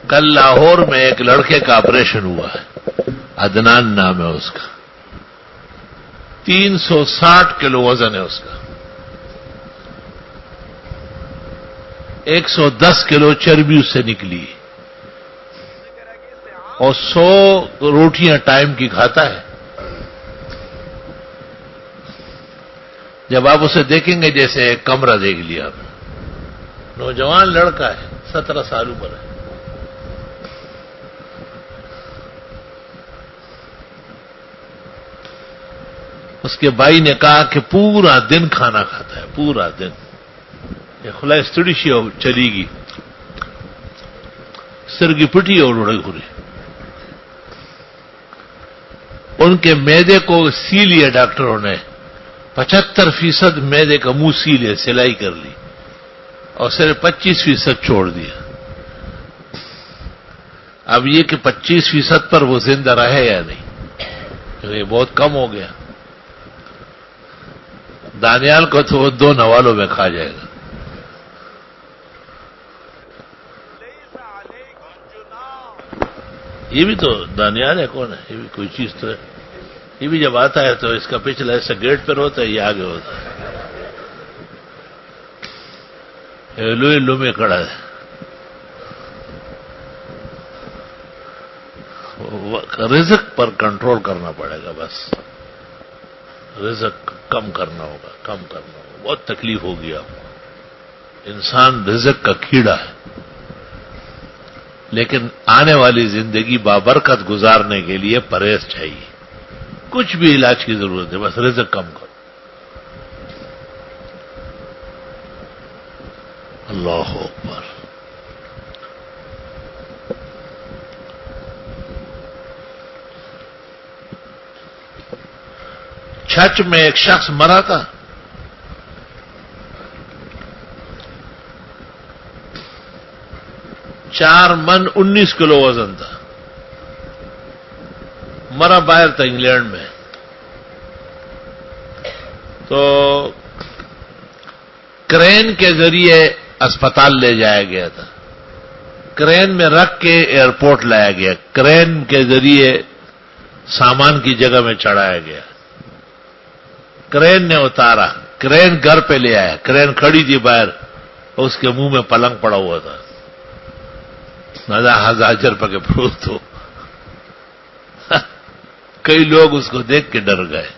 کل لاہور میں ایک لڑکے کا آپریشن ہوا ہے، عدنان نام ہے اس کا، 360 کلو وزن ہے اس کا، 110 کلو چربی اس سے نکلی اور 100 روٹیاں ٹائم کی کھاتا ہے۔ جب آپ اسے دیکھیں گے جیسے ایک کمرہ دیکھ لیا آپ، نوجوان لڑکا ہے، 17 سال عمر ہے۔ اس کے بھائی نے کہا کہ پورا دن کھانا کھاتا ہے، پورا دن، یہ خلاص تھوڑی سی چلی گی، سر کی پٹی اور اڑے گھری۔ ان کے معدے کو سی لیا ڈاکٹروں نے، 75% معدے کا منہ سی لیا، سلائی کر لی، اور صرف 25% چھوڑ دیا۔ اب یہ کہ 25% پر وہ زندہ رہے یا نہیں، یہ بہت کم ہو گیا۔ دانیال کو تو وہ 2 نوالوں میں کھا جائے گا۔ یہ بھی تو دانیال ہے، کون ہے؟ یہ بھی کوئی چیز تو ہے۔ یہ بھی جب آتا ہے تو اس کا پچھلا ایسا گیٹ پر ہوتا ہے، یہ آگے ہوتا ہے، لو میں کھڑا ہے۔ رزق پر کنٹرول کرنا پڑے گا، بس رزق کم کرنا ہوگا، کم کرنا ہوگا، بہت تکلیف ہوگی آپ کو۔ انسان رزق کا کیڑا ہے، لیکن آنے والی زندگی بابرکت گزارنے کے لیے پرہیز چاہیے، کچھ بھی علاج کی ضرورت ہے، بس رزق کم کرو۔ اللہ اکبر۔ چھچ میں ایک شخص مرا تھا، چار من 19 کلو وزن تھا، مرا باہر تھا انگلینڈ میں۔ تو کرین کے ذریعے اسپتال لے جایا گیا تھا، کرین میں رکھ کے ایئرپورٹ لایا گیا، کرین کے ذریعے سامان کی جگہ میں چڑھایا گیا، کرین نے اتارا، کرین گھر پہ لے آیا، کرین کھڑی تھی باہر، اس کے منہ میں پلنگ پڑا ہوا تھا، 1000 روپے کے فروخت ہو۔ کئی لوگ اس کو دیکھ کے ڈر گئے۔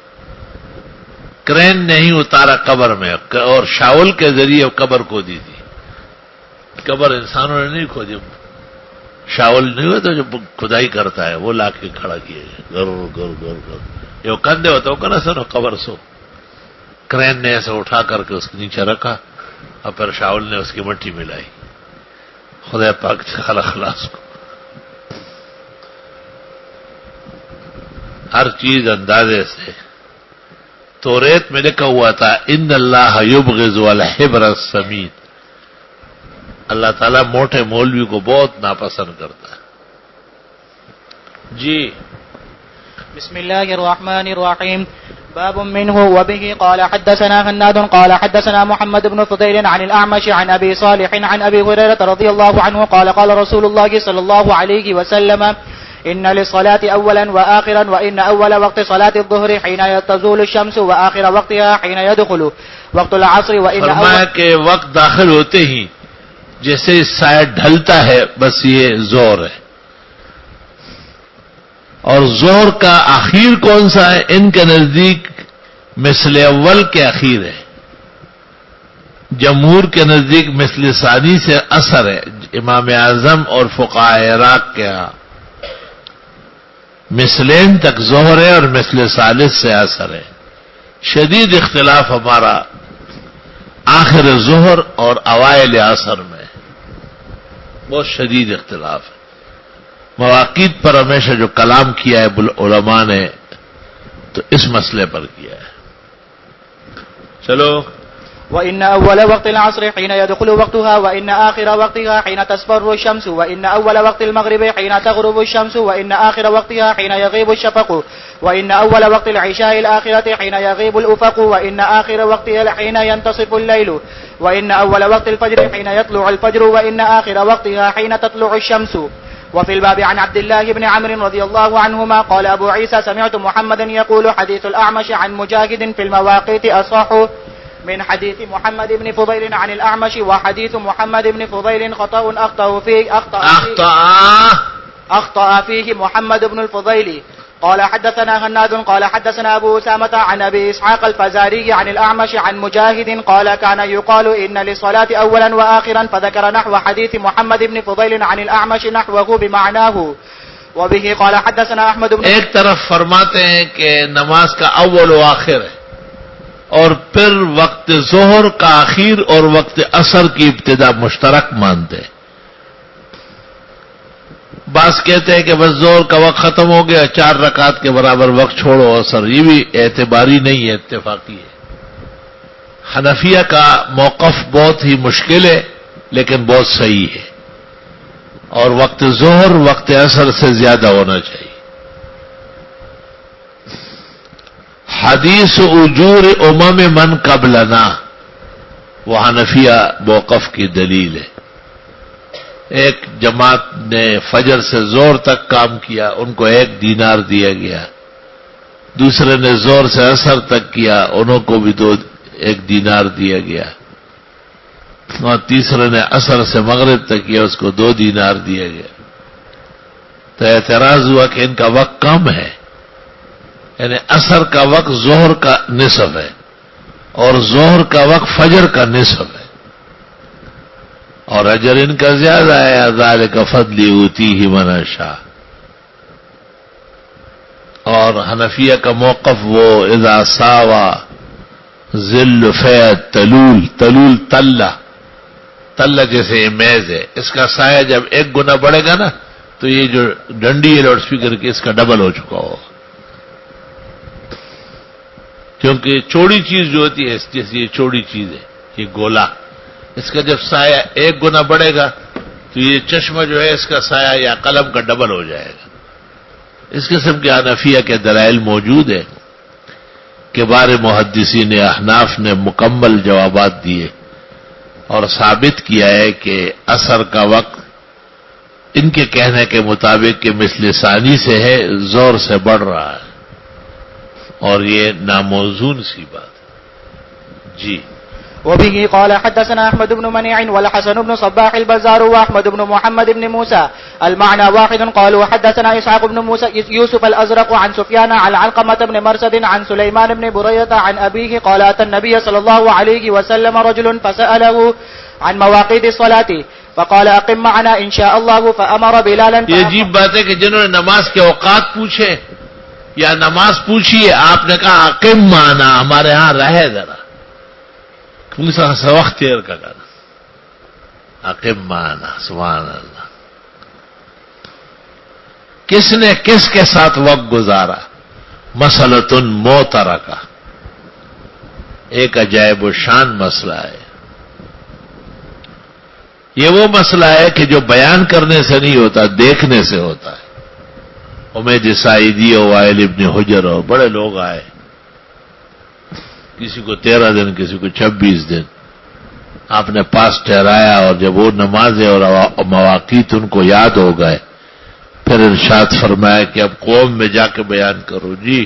کرین نے ہی اتارا قبر میں، اور شاول کے ذریعے قبر کھودی تھی۔ قبر انسانوں نے نہیں کھودی، شاول نہیں ہوتا جو کھدائی کرتا ہے، وہ لا کے کھڑا کیے گر گر گر گر، یہ کندھے ہوتا ہوگا نا سر قبر سو، کرین نے ایسے اٹھا کر کے اس کے نیچے رکھا، اور پھر شاول نے اس کی مٹی ملائی، خدا پاک سے خلاص کو۔ ہر چیز اندازے سے۔ توریت میں لکھا ہوا تھا ان اللہ یبغض الحبر السمین، اللہ تعالیٰ موٹے مولوی کو بہت ناپسند کرتا ہے۔ جی بسم الله الرحمن الرحيم. باب منه وبه قال حدثنا هناد قال حدثنا محمد بن فضيل عن الأعمش عن أبي صالح عن أبي هريرة رضي الله عنه قال قال رسول الله صلى الله عليه وسلم إن للصلاة أولا وآخرا وإن أول وقت صلاة الظهر حين تزول الشمس وآخر وقتها حين يدخل وقت العصر وإن فرمایا کہ وقت داخل ہوتے ہی جیسے سایہ ڈھلتا ہے بس یہ زور ہے، اور زور کا اخیر کون سا ہے؟ ان کے نزدیک مثل اول کے اخیر ہے، جمہور کے نزدیک مثل ثانی سے اثر ہے، امام اعظم اور فقہاء عراق کے ہاں مثلین تک ظہر ہے اور مثل ثالث سے اثر ہے۔ شدید اختلاف ہمارا آخر ظہر اور اوائل عصر میں، بہت شدید اختلاف ہے۔ مواقیت پر ہمیشہ جو کلام کیا ہے علماء نے تو اس مسئلے پر کیا ہے۔ چلو وإن أول وقت العصر حين يدخل وقتها وإن آخر وقتها حين تصفر الشمس وإن أول وقت المغرب حين تغرب الشمس وإن آخر وقتها حين يغيب الشفق وإن أول وقت العشاء الآخرة حين يغيب الأفق وإن آخر وقتها حين ينتصف الليل وإن أول وقت الفجر حين يطلع الفجر وإن آخر وقتها حين تطلع الشمس. وفي الباب عن عبد الله بن عمرو رضي الله عنهما قال أبو عيسى سمعت محمدا يقول حديث الأعمش عن مجاهد في المواقيت أصح من حديث محمد بن فضيل عن الأعمش، وحديث محمد بن فضيل خطأ أخطأ فيه محمد بن الفضيل. قال حدثنا هناد قال حدثنا أبو أسامة عن أبي إسحاق الفزاري عن الأعمش عن مجاهد قال كان يقال إن للصلاة أولا وآخرا، فذكر نحو حديث محمد بن فضيل عن الأعمش نحوه بمعناه. وبه قال حدثنا أحمد بن. ایک طرف فرماتے ہیں کہ نماز کا اول و آخر ہے، اور پھر وقت ظہر کا آخر اور وقت عصر کی ابتدا مشترک مانتے ہیں. بعض کہتے ہیں کہ بس ظہر کا وقت ختم ہو گیا، 4 رکعت کے برابر وقت چھوڑو عصر. یہ بھی اعتباری نہیں ہے، اتفاقی ہے. حنفیہ کا موقف بہت ہی مشکل ہے لیکن بہت صحیح ہے، اور وقت ظہر وقت عصر سے زیادہ ہونا چاہیے. حدیث اجور من قبلنا وہ حنفیہ موقف کی دلیل ہے. ایک جماعت نے فجر سے زور تک کام کیا، ان کو 1 دینار دیا گیا. دوسرے نے زور سے عصر تک کیا، انہوں کو بھی 1 دینار دیا گیا. اور تیسرے نے عصر سے مغرب تک کیا، اس کو 2 دینار دیا گیا. تو اعتراض ہوا کہ ان کا وقت کم ہے، یعنی عصر کا وقت ظہر کا نصف ہے اور ظہر کا وقت فجر کا نصف ہے، اور اجر ان کا زیادہ ہے. ذالک فضلی یؤتیہ من یشاء. اور حنفیہ کا موقف وہ اذا ساوا ذل فیض تلول تلہ جیسے میز ہے، اس کا سایہ جب 1 گنا بڑھے گا نا تو یہ جو ڈنڈی ہے لاؤڈ اسپیکر کی، اس کا ڈبل ہو چکا ہوگا. کیونکہ چوڑی چیز جو ہوتی ہے، جیسے یہ چوڑی چیز ہے، یہ گولا، اس کا جب سایہ 1 گنا بڑھے گا تو یہ چشمہ جو ہے اس کا سایہ یا قلم کا ڈبل ہو جائے گا. اس قسم کے حنفیہ کے دلائل موجود ہیں. کبار محدثین احناف نے مکمل جوابات دیے اور ثابت کیا ہے کہ عصر کا وقت ان کے کہنے کے مطابق کہ مثل ثانی سے ہے، زور سے بڑھ رہا ہے، اور یہ ناموزون سی بات ہے. جی. وبه قال حدثنا أحمد بن منيع والحسن بن صباح البزار وأحمد بن محمد بن موسى المعنى واحد. قالوا حدثنا إسحاق بن موسى يوسف الأزرق عن سفيان عن علقمة بن مرسد عن سليمان بن بريدة عن أبيه قال أتى النبي صلى الله عليه وسلم رجل فسأله عن مواقيت الصلاة فقال أقم معنا إن شاء الله فأمر بلالا. یہ عجیب بات ہے کہ جنہوں نے نماز کے اوقات پوچھے یا نماز پوچھی، آپ نے کہا اقم معنا، ہمارے ہاں رہے ذرا، وقت تیر کا کہنا. اقم معنا، سبحان اللہ. کس نے کس کے ساتھ وقت گزارا؟ مسئلۃ معترکہ، ایک عجائب و شان مسئلہ ہے. یہ وہ مسئلہ ہے کہ جو بیان کرنے سے نہیں ہوتا، دیکھنے سے ہوتا ہے. امید سعیدی اور وائل ابن حجر اور بڑے لوگ آئے، کسی کو 13 دن، کسی کو 26 دن. آپ نے پاس ٹھہرایا، اور جب وہ نمازیں اور مواقیت ان کو یاد ہو گئے، پھر ارشاد فرمایا کہ اب قوم میں جا کے بیان کرو. جی.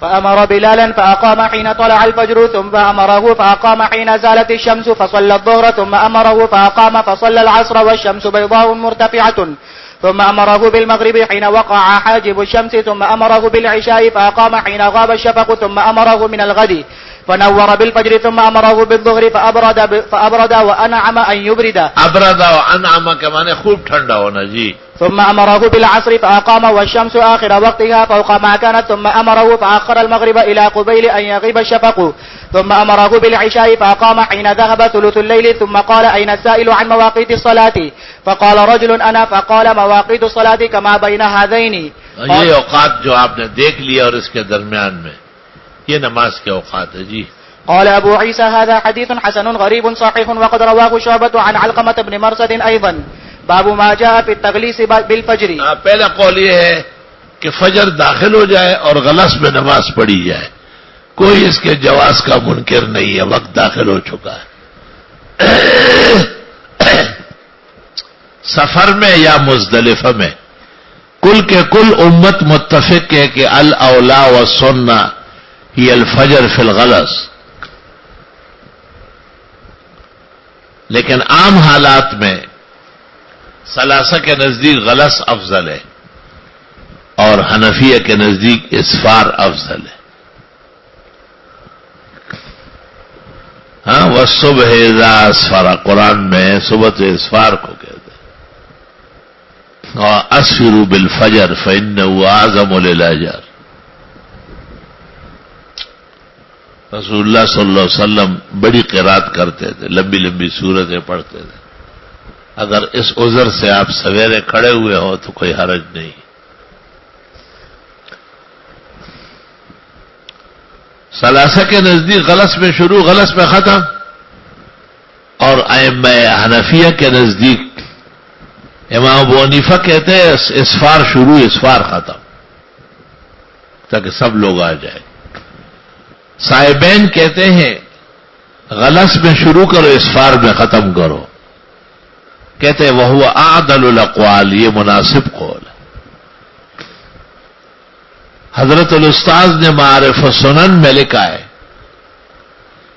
فأمر بلالا فأقام حين طلع الفجر ثم أمره فأقام حين زالت الشمس فصلى الظهر ثم أمره فأقام فصلى العصر والشمس بيضاء مرتفعة ثم أمره بالمغرب حين وقع حاجب الشمس ثم أمره بالعشاء فأقام حين غاب الشفق ثم أمره من الغد فنور بالفجر ثم أمره بالظهر فأبرد وأنعم أن يبرد. ابرد وأنعم کے معنی خوب ٹھنڈا ہونا. جی. ثم أمره بالعصر فأقام والشمس آخر وقتها فوق ما كانت ثم أمره فأخر المغرب إلى قبيل أن يغيب الشفق ثم أمره بالعشاء فأقام حين ذهب ثلث الليل ثم قال أين السائل عن مواقيت الصلاة فقال رجل أنا فقال مواقيت الصلاة كما بين هذين. یہ اوقات جو آپ نے دیکھ لیا اور اس کے درمیان میں یہ نماز کے اوقات ہے. جی. قال أبو عيسى هذا حديث حسن غريب صحيح وقد رواه شعبة عن علقمة بن مرسد أيضا. باب ما جاء في التغليس بالفجر. پہلا قول یہ ہے کہ فجر داخل ہو جائے اور غلس میں نماز پڑھی جائے، کوئی اس کے جواز کا منکر نہیں ہے، وقت داخل ہو چکا ہے. سفر میں یا مزدلفہ میں کل کے کل امت متفق ہے کہ الاولا والسنہ ہی الفجر فی الغلس، لیکن عام حالات میں ثلاثہ کے نزدیک غلس افضل ہے اور حنفیہ کے نزدیک اسفار افضل ہے. ہاں والصبح اذا اسفر، قرآن میں صبح تو اسفار کو کہتے ہیں، اور اسفروا بالفجر فانه اعظم للاجر. رسول اللہ صلی اللہ علیہ وسلم بڑی قرات کرتے تھے، لمبی لمبی سورتیں پڑھتے تھے. اگر اس عذر سے آپ سویرے کھڑے ہوئے ہو تو کوئی حرج نہیں. ثلاثہ کے نزدیک غلس میں شروع، غلس میں ختم، اور ائمہ حنفیہ کے نزدیک امام ابو حنیفہ کہتے ہیں اسفار شروع اسفار ختم، تاکہ سب لوگ آ جائیں. صاحبین کہتے ہیں غلس میں شروع کرو اسفار میں ختم کرو. کہتے ہیں وہو اعدل الاقوال، یہ مناسب قول ہے. حضرت الاستاذ نے معارف السنن میں لکھا ہے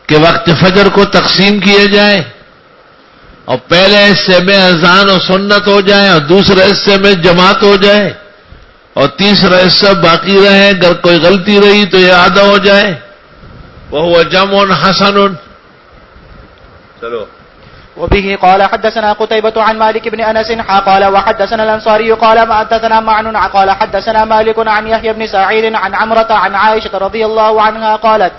کہ وقت فجر کو تقسیم کیے جائے اور پہلے حصے میں اذان و سنت ہو جائے اور دوسرے حصے میں جماعت ہو جائے اور تیسرا حصہ باقی رہے، اگر کوئی غلطی رہی تو یہ آدھا ہو جائے. وہو جمع حسن. چلو. وبه قال حدثنا قتيبة عن مالك بن أنس قال وحدثنا الأنصاري قال ما حدثنا معن قال حدثنا مالك عن يحيى بن سعيد عن عمرة عن عائشة رضي الله عنها قالت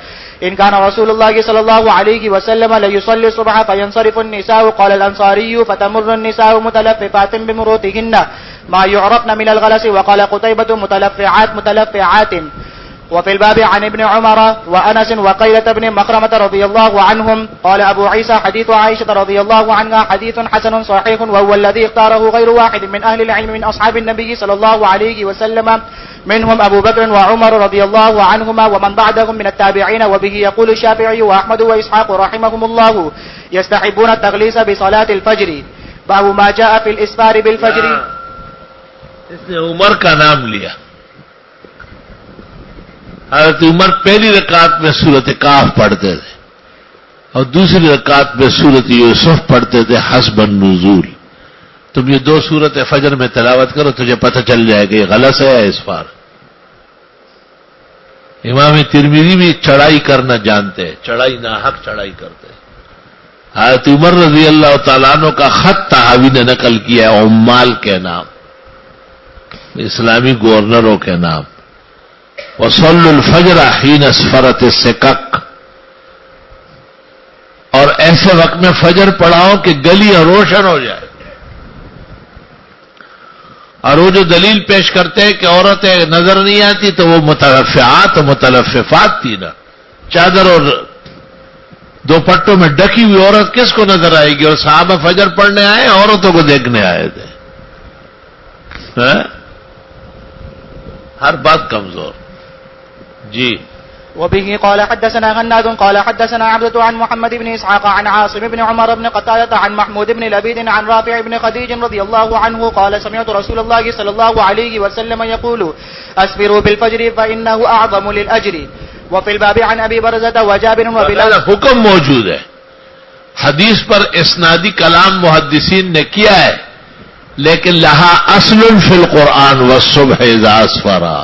إن كان رسول الله صلى الله عليه وسلم ليصلي الصبح فينصرف النساء. قال الأنصاري فتمر النساء متلففات بمروتهن ما يعرفن من الغلس. وقال قتيبة متلفعات. وفي الباب عن ابن عمر وأنس وقيلة بن مخرمة رضي الله عنهم. قال أبو عيسى حديث عائشة رضي الله عنها حديث حسن صحيح وهو الذي اختاره غير واحد من أهل العلم من أصحاب النبي صلى الله عليه وسلم منهم أبو بكر وعمر رضي الله عنهما ومن بعدهم من التابعين. وبه يقول الشافعي وأحمد وإسحاق رحمهم الله يستحبون التغليس بصلاة الفجر. باب ما جاء في الإسفار بالفجر. اس نے عمر کا نام لیا. حضرت عمر پہلی رکعت میں سورت کاف پڑھتے تھے اور دوسری رکعت میں سورت یوسف پڑھتے تھے حسب النزول. تم یہ دو سورت فجر میں تلاوت کرو، تجھے پتہ چل جائے گا یہ غلط ہے یا اسفار. امام ترمذی بھی چڑھائی کرنا جانتے ہیں، چڑھائی ناحق چڑھائی کرتے ہیں. حضرت عمر رضی اللہ تعالیٰ عنہ کا خط تحاوی نے نقل کیا ہے عمال کے نام، اسلامی گورنروں کے نام. وصلوا الفجر حين اسفرت السکک، اور ایسے وقت میں فجر پڑھاؤ کہ گلیاں روشن ہو جائے. اور وہ جو دلیل پیش کرتے ہیں کہ عورتیں نظر نہیں آتی تو وہ متلفعات و متلففات تھی نا. چادر اور دوپٹوں میں ڈکی ہوئی عورت کس کو نظر آئے گی؟ اور صحابہ فجر پڑھنے آئے، عورتوں کو دیکھنے آئے تھے. ہر بات کمزور. جی. وبه قال حدثنا غناد قال حدثنا عبدة عن محمد بن إسحاق عن عاصم بن عمر بن قتادة عن محمود بن لبيد عن رافع بن خديج رضي الله عنه قال سمعت رسول الله صلى الله عليه وسلم يقول أسفروا بالفجر فإنه أعظم للأجر. وفي الباب عن أبي برزة وجابر وبلال. حکم موجود ہے، حدیث پر اسنادی کلام محدثین نے کیا ہے، لیکن لہا اصل فی القرآن والصبح اذا اسفرا.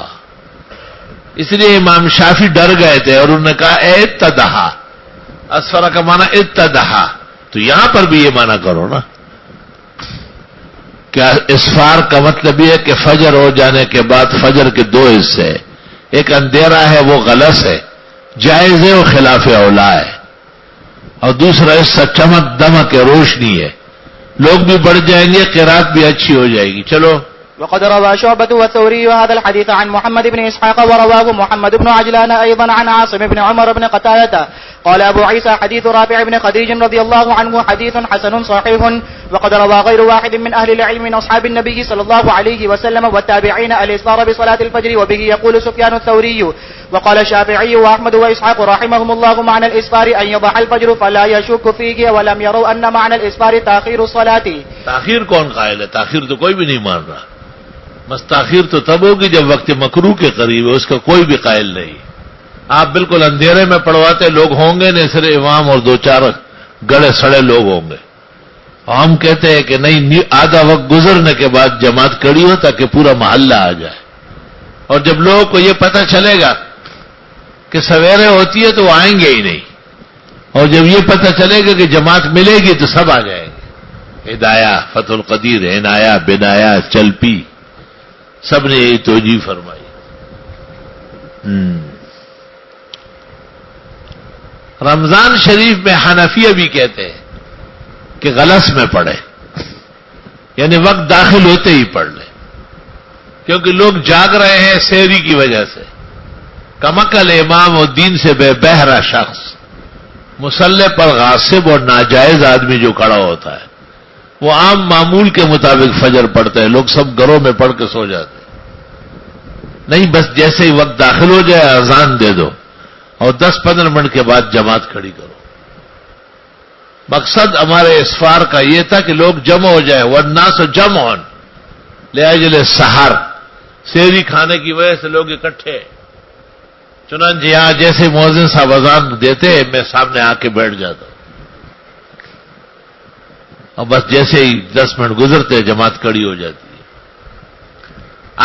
اس لیے امام شافعی ڈر گئے تھے اور انہوں نے کہا اتدہا، اسفرا کا معنی اتدہا، تو یہاں پر بھی یہ معنی کرو نا. کیا اسفار کا مطلب یہ ہے کہ فجر ہو جانے کے بعد فجر کے دو حصے، ایک اندھیرا ہے وہ غلط ہے، جائز ہے وہ خلاف اولا ہے، اور دوسرا حصہ چمک دمک ہے، روشنی ہے، لوگ بھی بڑھ جائیں گے، قرات بھی اچھی ہو جائے گی. چلو وقد روى شعبة والثوري هذا الحديث عن محمد بن إسحاق ورواه محمد بن عجلان أيضا عن عاصم بن عمر بن قتادة قال أبو عيسى حديث رافع بن خديج رضي الله عنه حديث حسن صحيح. وقد روى غير واحد من أهل العلم من أصحاب النبي صلى الله عليه وسلم والتابعين الإسفار بصلاة الفجر، وبه يقول سفيان الثوري. وقال الشافعي وأحمد وإسحاق رحمهم الله معنى الإسفار أن يضح الفجر فلا يشك فيه، ولم يروا أن معنى الإسفار تأخير الصلاة. تاخیر کون قائل ہے؟ تاخیر تو کوئی بھی نہیں مان رہا. بس تاخیر تو تب ہوگی جب وقت مکروہ کے قریب ہے، اس کا کوئی بھی قائل نہیں. آپ بالکل اندھیرے میں پڑھواتے لوگ ہوں گے نہیں، صرف امام اور دو چار گڑے سڑے لوگ ہوں گے. ہم کہتے ہیں کہ نہیں، آدھا وقت گزرنے کے بعد جماعت کڑی ہو تاکہ پورا محلہ آ جائے. اور جب لوگوں کو یہ پتہ چلے گا کہ سویرے ہوتی ہے تو وہ آئیں گے ہی نہیں، اور جب یہ پتہ چلے گا کہ جماعت ملے گی تو سب آ جائیں گے. ہدایہ، فتح القدیر، عنایہ، بنایا، چلپی، سب نے یہی توجیہ فرمائی. رمضان شریف میں حنفیہ بھی کہتے ہیں کہ غلس میں پڑھے، یعنی وقت داخل ہوتے ہی پڑھ لے، کیونکہ لوگ جاگ رہے ہیں سحری کی وجہ سے. کمکل امام اور دین سے بے بہرا شخص، مصلی پر غاصب اور ناجائز آدمی جو کھڑا ہوتا ہے، وہ عام معمول کے مطابق فجر پڑھتے ہیں. لوگ سب گھروں میں پڑھ کے سو جاتے ہیں. نہیں، بس جیسے ہی وقت داخل ہو جائے اذان دے دو اور 10-15 منٹ کے بعد جماعت کھڑی کرو. مقصد ہمارے اسفار کا یہ تھا کہ لوگ جمع ہو جائے، والناس جمع لاجل السحر، سحری کھانے کی وجہ سے لوگ اکٹھے. چنانچہ یہاں جیسے مؤذن صاحب اذان دیتے میں سامنے آ کے بیٹھ جاتا ہوں، اور بس جیسے ہی 10 منٹ گزرتے جماعت کھڑی ہو جاتی ہے.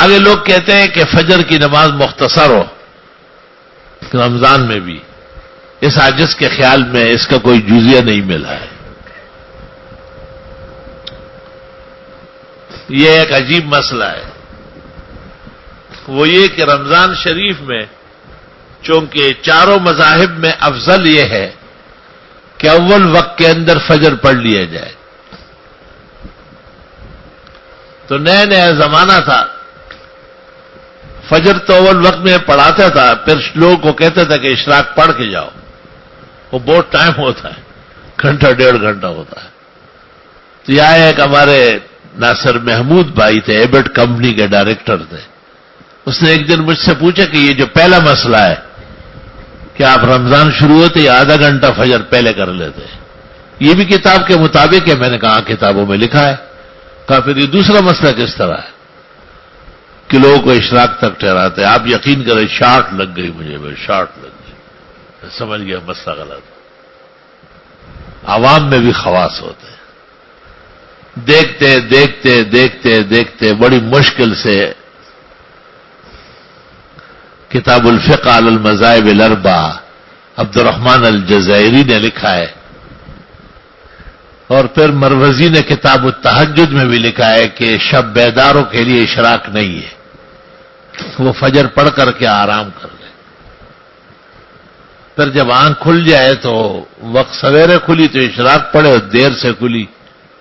آگے لوگ کہتے ہیں کہ فجر کی نماز مختصر ہو رمضان میں بھی. اس عاجز کے خیال میں اس کا کوئی جزیہ نہیں ملا ہے. یہ ایک عجیب مسئلہ ہے. وہ یہ کہ رمضان شریف میں چونکہ چاروں مذاہب میں افضل یہ ہے کہ اول وقت کے اندر فجر پڑھ لیا جائے. تو نیا نیا زمانہ تھا، فجر تو اول وقت میں پڑھاتا تھا، پھر لوگوں کو کہتا تھا کہ اشراق پڑھ کے جاؤ. وہ بہت ٹائم ہوتا ہے، گھنٹہ 1.5 گھنٹہ ہوتا ہے. تو یہاں ایک ہمارے ناصر محمود بھائی تھے، ایبٹ کمپنی کے ڈائریکٹر تھے. اس نے ایک دن مجھ سے پوچھا کہ یہ جو پہلا مسئلہ ہے کہ آپ رمضان شروع ہوتے ہی آدھا گھنٹہ فجر پہلے کر لیتے، یہ بھی کتاب کے مطابق ہے؟ میں نے کہا کتابوں میں لکھا ہے. کہا پھر یہ دوسرا مسئلہ کس طرح ہے کہ لوگوں کو اشراق تک ٹھہراتے؟ آپ یقین کریں شارٹ لگ گئی مجھے، شارٹ لگ گئی. میں سمجھ گیا مسئلہ غلط. عوام میں بھی خواص ہوتے ہیں. دیکھتے دیکھتے دیکھتے دیکھتے بڑی مشکل سے کتاب الفقہ علی المذاہب الاربعہ عبد الرحمن الجزائری نے لکھا ہے، اور پھر مروزی نے کتاب التہجد میں بھی لکھا ہے کہ شب بیداروں کے لیے اشراق نہیں ہے، وہ فجر پڑھ کر کے آرام کر لیں. پھر جب آنکھ کھل جائے تو وقت سویرے کھلی تو اشراق پڑھے، اور دیر سے کھلی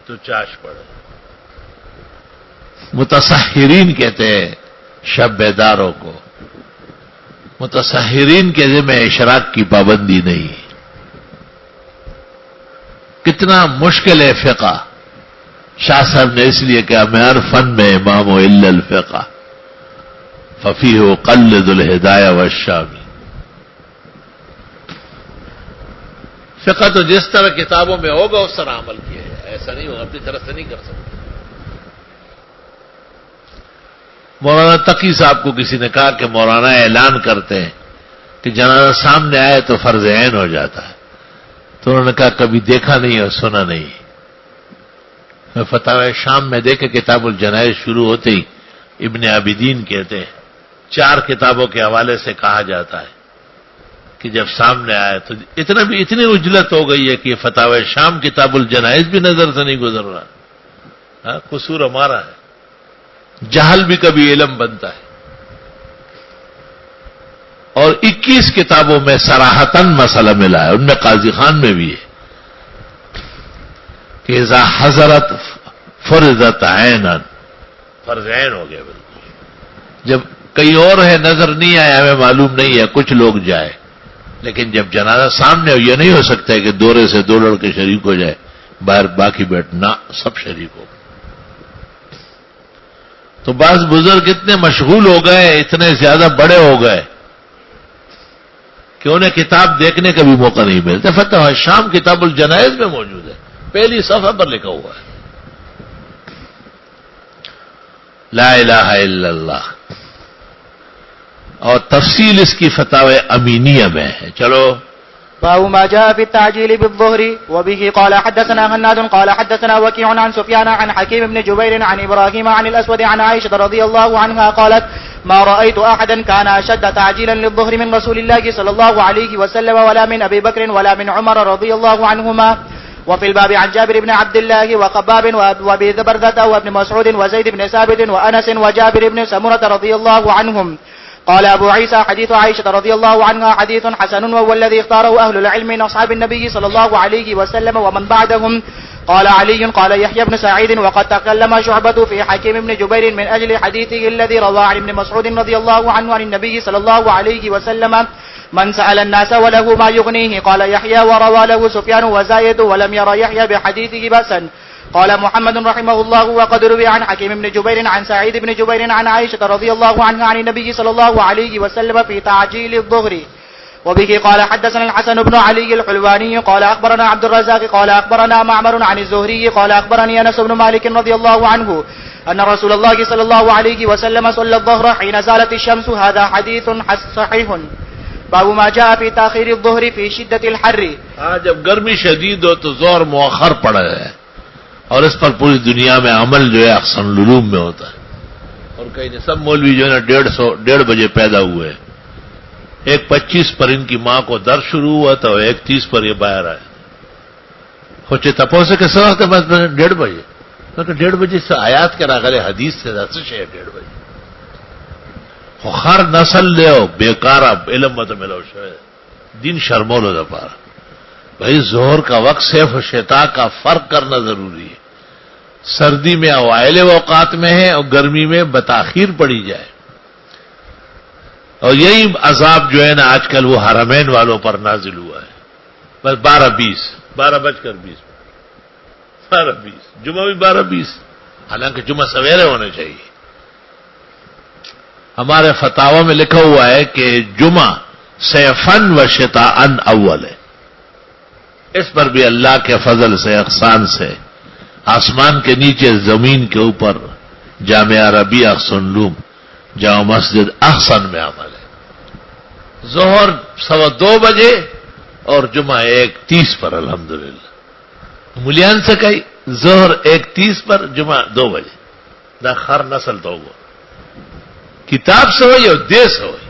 تو چاش پڑھے. متسحرین کہتے ہیں شب بیداروں کو. متسحرین کے ذمہ اشراق کی پابندی نہیں. کتنا مشکل ہے فقہ. شاہ صاحب نے اس لیے کہا میں ہر فن میں امام الا الفقہ ففیہ قلد الہدایہ والشامی. فقہ تو جس طرح کتابوں میں ہوگا اس طرح عمل کیا ہے، ایسا نہیں ہوگا اپنی طرف سے نہیں کر سکتے. مولانا تقی صاحب کو کسی نے کہا کہ مولانا اعلان کرتے ہیں کہ جنازہ سامنے آئے تو فرض عین ہو جاتا ہے. تو انہوں نے کہا کبھی دیکھا نہیں اور سنا نہیں. میں فتاوی شام میں دیکھے کتاب الجنائز شروع ہوتے ہی ابن عابدین کہتے ہیں 4 کتابوں کے حوالے سے کہا جاتا ہے کہ جب سامنے آئے تو اتنی اجلت ہو گئی ہے کہ فتاوی شام کتاب الجنائز بھی نظر سے نہیں گزر رہا. قصور ہمارا ہے. جہل بھی کبھی علم بنتا ہے. اور 21 کتابوں میں صراحتاً مسئلہ ملا ہے، ان میں قاضی خان میں بھی ہے کہ اذا حضرت فرضت عینا فرض عین ہو گیا بالکل. جب کہیں اور ہے نظر نہیں آیا, ہمیں معلوم نہیں ہے, کچھ لوگ جائے, لیکن جب جنازہ سامنے ہو, یہ نہیں ہو سکتا ہے کہ دورے سے 2 لڑکے شریک ہو جائے, باہر باقی بیٹھنا, سب شریک ہو. تو بعض بزرگ اتنے مشغول ہو گئے, اتنے زیادہ بڑے ہو گئے کہ انہیں کتاب دیکھنے کا بھی موقع نہیں ملتا. فتح شام کتاب الجنائز میں موجود ہے, پہلی صفحہ پر لکھا ہوا ہے لا الہ الا اللہ, اور تفصیل اس کی فتاوی امینیہ میں ہے. چلو. باب ما جاء في التعجيل بالظهر وبه قال حدثنا هناد قال حدثنا وكيع عن سفيان عن حكيم بن جبير عن إبراهيم عن الأسود عن عائشة رضي الله عنها قالت ما رأيت أحدا كان أشد تعجيلا للظهر من رسول الله صلى الله عليه وسلم ولا من أبي بكر ولا من عمر رضي الله عنهما. وفي الباب عن جابر بن عبد الله وقباب وابي بردة وابن مسعود وزيد بن ثابت وأنس وجابر بن سمرة رضي الله عنهم. قال أبو عيسى حديث عائشة رضي الله عنها حديث حسن وهو الذي اختاره أهل العلم من أصحاب النبي صلى الله عليه وسلم ومن بعدهم. قال علي قال يحيى بن سعيد وقد تكلم شعبة في حكيم بن جبير من أجل حديثه الذي روى عن ابن مسعود رضي الله عنه عن النبي صلى الله عليه وسلم من سأل الناس وله ما يغنيه. قال يحيى وروى له سفيان وزايد ولم يرى يحيى بحديثه بأسا. قال محمد رحمه الله وقد روي عن حكيم بن جبير عن سعيد بن جبير عن عائشة رضي الله عنها عن النبي صلى الله عليه وسلم في تعجيل الظهر. وبه قال حدثنا الحسن بن علي الحلواني قال أخبرنا عبد الرزاق قال أخبرنا معمر عن الزهري قال أخبرني أنس بن مالك رضي الله عنه أن رسول الله صلى الله عليه وسلم صلى الظهر حين زالت الشمس. هذا حديث صحيح. باب ما جاء في تأخير الظهر في شدة الحر. جب گرمی شدید ہو تو ظہر مؤخر پڑا ہے, اور اس پر پوری دنیا میں عمل جو ہے احسن العلوم میں ہوتا ہے. اور کئی سب مولوی جو ہے نا 1:30 بجے پیدا ہوئے, ایک 25 پر ان کی ماں کو درد شروع ہوا تھا, اور ایک 30 پر یہ باہر آئے. خوچے تپو سے کس وقت بس 1:30 بجے, کیونکہ 1:30 بجے سے آیات کے راغلے حدیث سے دس ہے 1:30 بجے. خر نسل لے بیکارا علم مت ملو شاید دین شرمولو دپارا. بھائی ظہر کا وقت سیف و شتا کا فرق کرنا ضروری ہے. سردی میں اوائل اوقات میں ہے, اور گرمی میں بتاخیر پڑی جائے. اور یہی عذاب جو ہے نا آج کل وہ حرمین والوں پر نازل ہوا ہے. بس 12:20 12:20 12:20 جمعہ بھی 12:20, حالانکہ جمعہ سویرے ہونے چاہیے. ہمارے فتاوا میں لکھا ہوا ہے کہ جمعہ سیفن و شتاءن اول ہے. اس پر بھی اللہ کے فضل سے احسان سے آسمان کے نیچے زمین کے اوپر جامعہ ربیع احسن علوم جامع مسجد احسن میں عمل ہے. ظہر 2:15 بجے اور جمعہ 1:30 پر الحمدللہ. ملیان سے کہی ظہر 1:30 پر جمعہ 2 بجے. نہ خر نسل تو ہوا کتاب سے ہوئی اور دے سے ہوئی.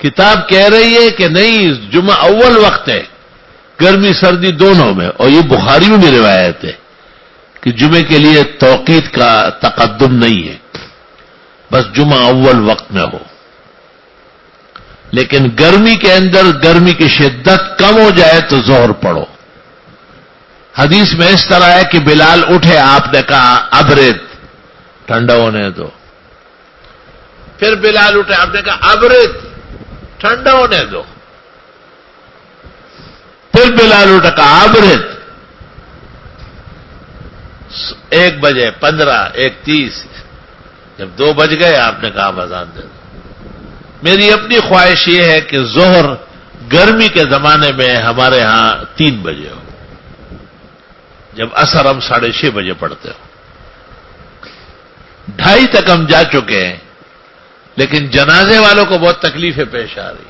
کتاب کہہ رہی ہے کہ نہیں جمعہ اول وقت ہے, گرمی سردی دونوں میں. اور یہ بخاری میں بھی روایت ہے کہ جمعے کے لیے توقیت کا تقدم نہیں ہے, بس جمعہ اول وقت میں ہو. لیکن گرمی کے اندر گرمی کی شدت کم ہو جائے تو ظہر پڑھو. حدیث میں اس طرح ہے کہ بلال اٹھے, آپ نے کہا ابرد ٹھنڈا ہونے دو. پھر بلال اٹھے, آپ نے کہا ابرد ٹھنڈا ہونے دو. پھر بلال اٹھا, کہا ابرد. 1:15 1:30 جب 2 بج گئے آپ نے کہا اذان دے دو. میری اپنی خواہش یہ ہے کہ ظہر گرمی کے زمانے میں ہمارے ہاں 3 بجے ہو, جب عصر ہم 6:30 بجے پڑھتے ہو. 2:30 تک ہم جا چکے ہیں, لیکن جنازے والوں کو بہت تکلیفیں پیش آ رہی.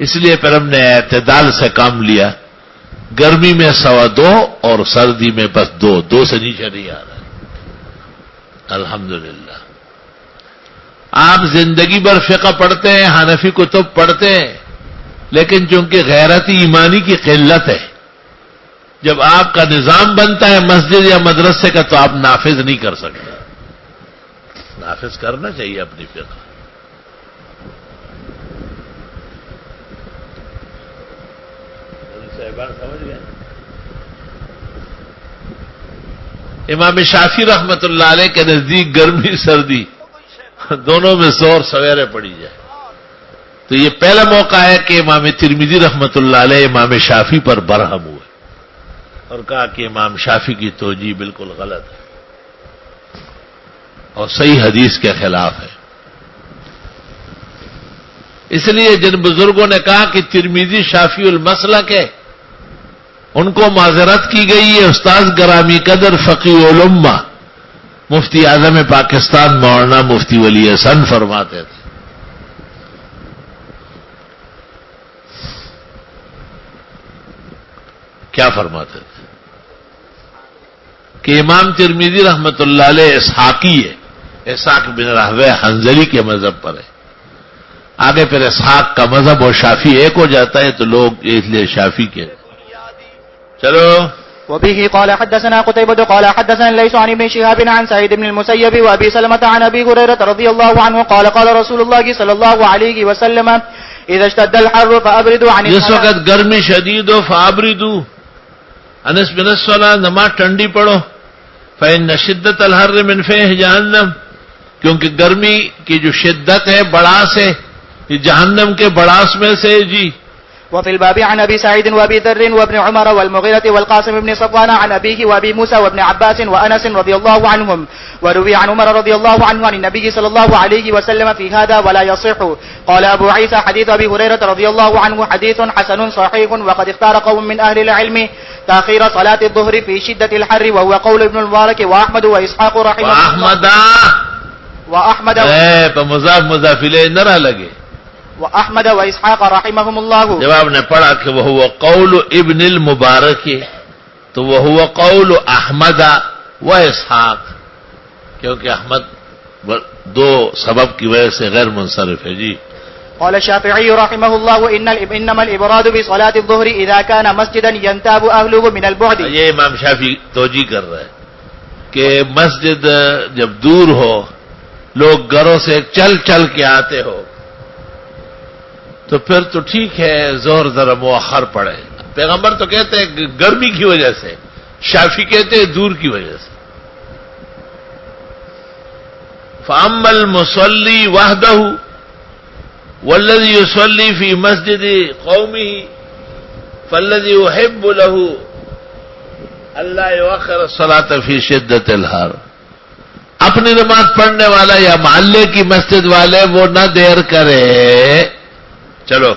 اس لیے پھر ہم نے اعتدال سے کام لیا. گرمی میں 2:15 اور سردی میں بس 2 سے نیچے نہیں آ رہا. الحمدللہ. آپ زندگی بھر فقہ پڑھتے ہیں, حنفی کتب پڑھتے ہیں, لیکن چونکہ غیرت ایمانی کی قلت ہے, جب آپ کا نظام بنتا ہے مسجد یا مدرسے کا تو آپ نافذ نہیں کر سکتے. نافذ کرنا چاہیے اپنی فقہ. صاحبان سمجھ گئے امام شافعی رحمت اللہ علیہ کے نزدیک گرمی سردی دونوں میں زور سویرے پڑی جائے تو یہ پہلا موقع ہے کہ امام ترمذی رحمت اللہ علیہ امام شافعی پر برہم ہوئے اور کہا کہ امام شافعی کی توجیہ بالکل غلط ہے اور صحیح حدیث کے خلاف ہے. اس لیے جن بزرگوں نے کہا کہ ترمذی شافعی المسلک ہے ان کو معذرت کی گئی ہے. استاد گرامی قدر فقیہ الامہ مفتی اعظم پاکستان مولانا مفتی ولی حسن فرماتے تھے کیا فرماتے تھے کہ امام ترمذی رحمت اللہ علیہ اسحاقی ہے. اسحاق بن راہوے حنظلی کے مذہب پر ہے. آگے پھر اسحاق کا مذہب اور شافعی ایک ہو جاتا ہے تو لوگ اس لیے شافعی کے. چلو. وبه قال حدثنا قتيبة قال حدثنا ليس عن ابن شهاب عن سعيد بن المسيب وابي سلمة عن ابي هريرة رضي الله عنه قال قال رسول الله صلى الله عليه وسلم اذا اشتد الحر فابردوا عن جس وقت گرمی شدید ہو فابردوا انس بن الصلاة نماز ٹھنڈی پڑھو فإن شدت الحر من فیح جہنم کیونکہ گرمی کی جو شدت ہے بڑاس ہے یہ جہنم کے بڑاس میں سے. جی. وفي الباب عن ابي سعيد وابي ذر وابن عمر والمغيرة والقاسم بن صفوان عن ابيه وابي موسى وابن عباس وانس رضي الله عنهم وروي عن عمر رضي الله عنه عن النبي صلى الله عليه وسلم في هذا ولا يصح. قال ابو عيسى حديث ابي هريرة رضي الله عنه حديث حسن صحيح وقد اختار قوم من اهل العلم تاخير صلاة الظهر في شدة الحر وهو قول ابن المبارك واحمد واسحاق رحمه الله واحمد مضاف مضاف الیہ نہ لگے واحمد واسحاق رحمهم الله. جب آپ نے پڑھا کہ وہ قول ابن المبارک تو وہ قول احمد و اسحاق کیونکہ احمد دو سبب کی وجہ سے غیر منصرف ہے. جی. قال الشافعي رحمه الله انما الابراد بصلاة الظهر اذا كان مسجدا ينتاب اهله من البعد. یہ امام شافعی توجیہ کر رہے ہیں کہ مسجد جب دور ہو لوگ گھروں سے چل چل کے آتے ہو تو پھر تو ٹھیک ہے زور ذرا مؤخر پڑے. پیغمبر تو کہتے ہیں گرمی کی وجہ سے شافعی کہتے ہیں دور کی وجہ سے. فاما المصلی وحدہ والذی یصلی فی مسجد قومہ فالذی یحب له اللہ یؤخر الصلاۃ فی شدۃ الحر. اپنی نماز پڑھنے والا یا محلے کی مسجد والے وہ نہ دیر کرے. چلو.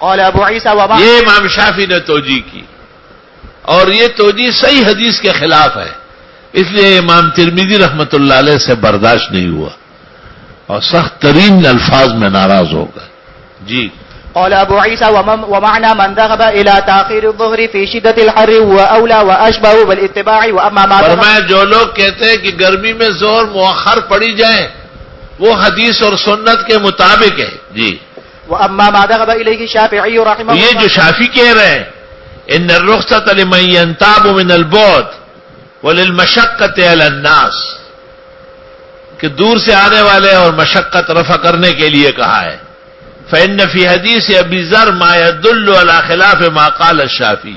قال ابو عیسیٰ وما یہ امام شافعی نے توجیہ کی اور یہ توجیہ صحیح حدیث کے خلاف ہے اس لیے امام ترمذی رحمت اللہ علیہ سے برداشت نہیں ہوا اور سخت ترین الفاظ میں ناراض ہو گئے. جی. قال ابو عيسى ومعنى من ذهب الى تاخير الظهر في شدة الحر هو اولى واشبه بالاتباع واما ما فرمایا جو لوگ کہتے ہیں کہ گرمی میں زور مؤخر پڑی جائے وہ حدیث اور سنت کے مطابق ہے. جی. واما ما ذهب اليه الشافعي رحمه الله یہ جو شافعی کہہ رہے ہیں ان الرخصة لمن ينتاب من البعد وللمشقة على الناس کہ دور سے آنے والے اور مشقت رفع کرنے کے لیے کہا ہے. فإن في حديث ابي ذر ما يدل على خلاف ما قال الشافعي.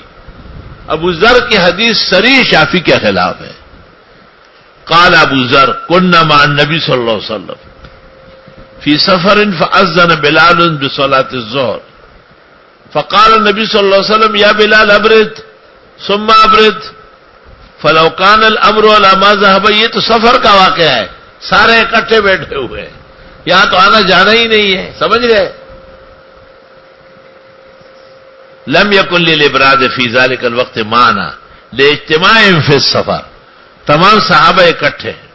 ابو ذر کی حدیث صریح شافعی کے خلاف ہے. قال ابو ذر كنا مع النبي صلى الله عليه وسلم في سفر فأذن بلال بصلاة الظهر فقال النبي صلى الله عليه وسلم يا بلال ابرد ثم ابرد فلو كان الامر على ما ذهب. یہ تو سفر کا واقعہ ہے سارے اکٹھے بیٹھے ہوئے ہیں یہاں تو آنا جانا ہی نہیں ہے. سمجھ گئے. لم يكن للابراد في ذلك الوقت معنى لاجتماع في السفر. تمام صحابہ اکٹھے ہیں.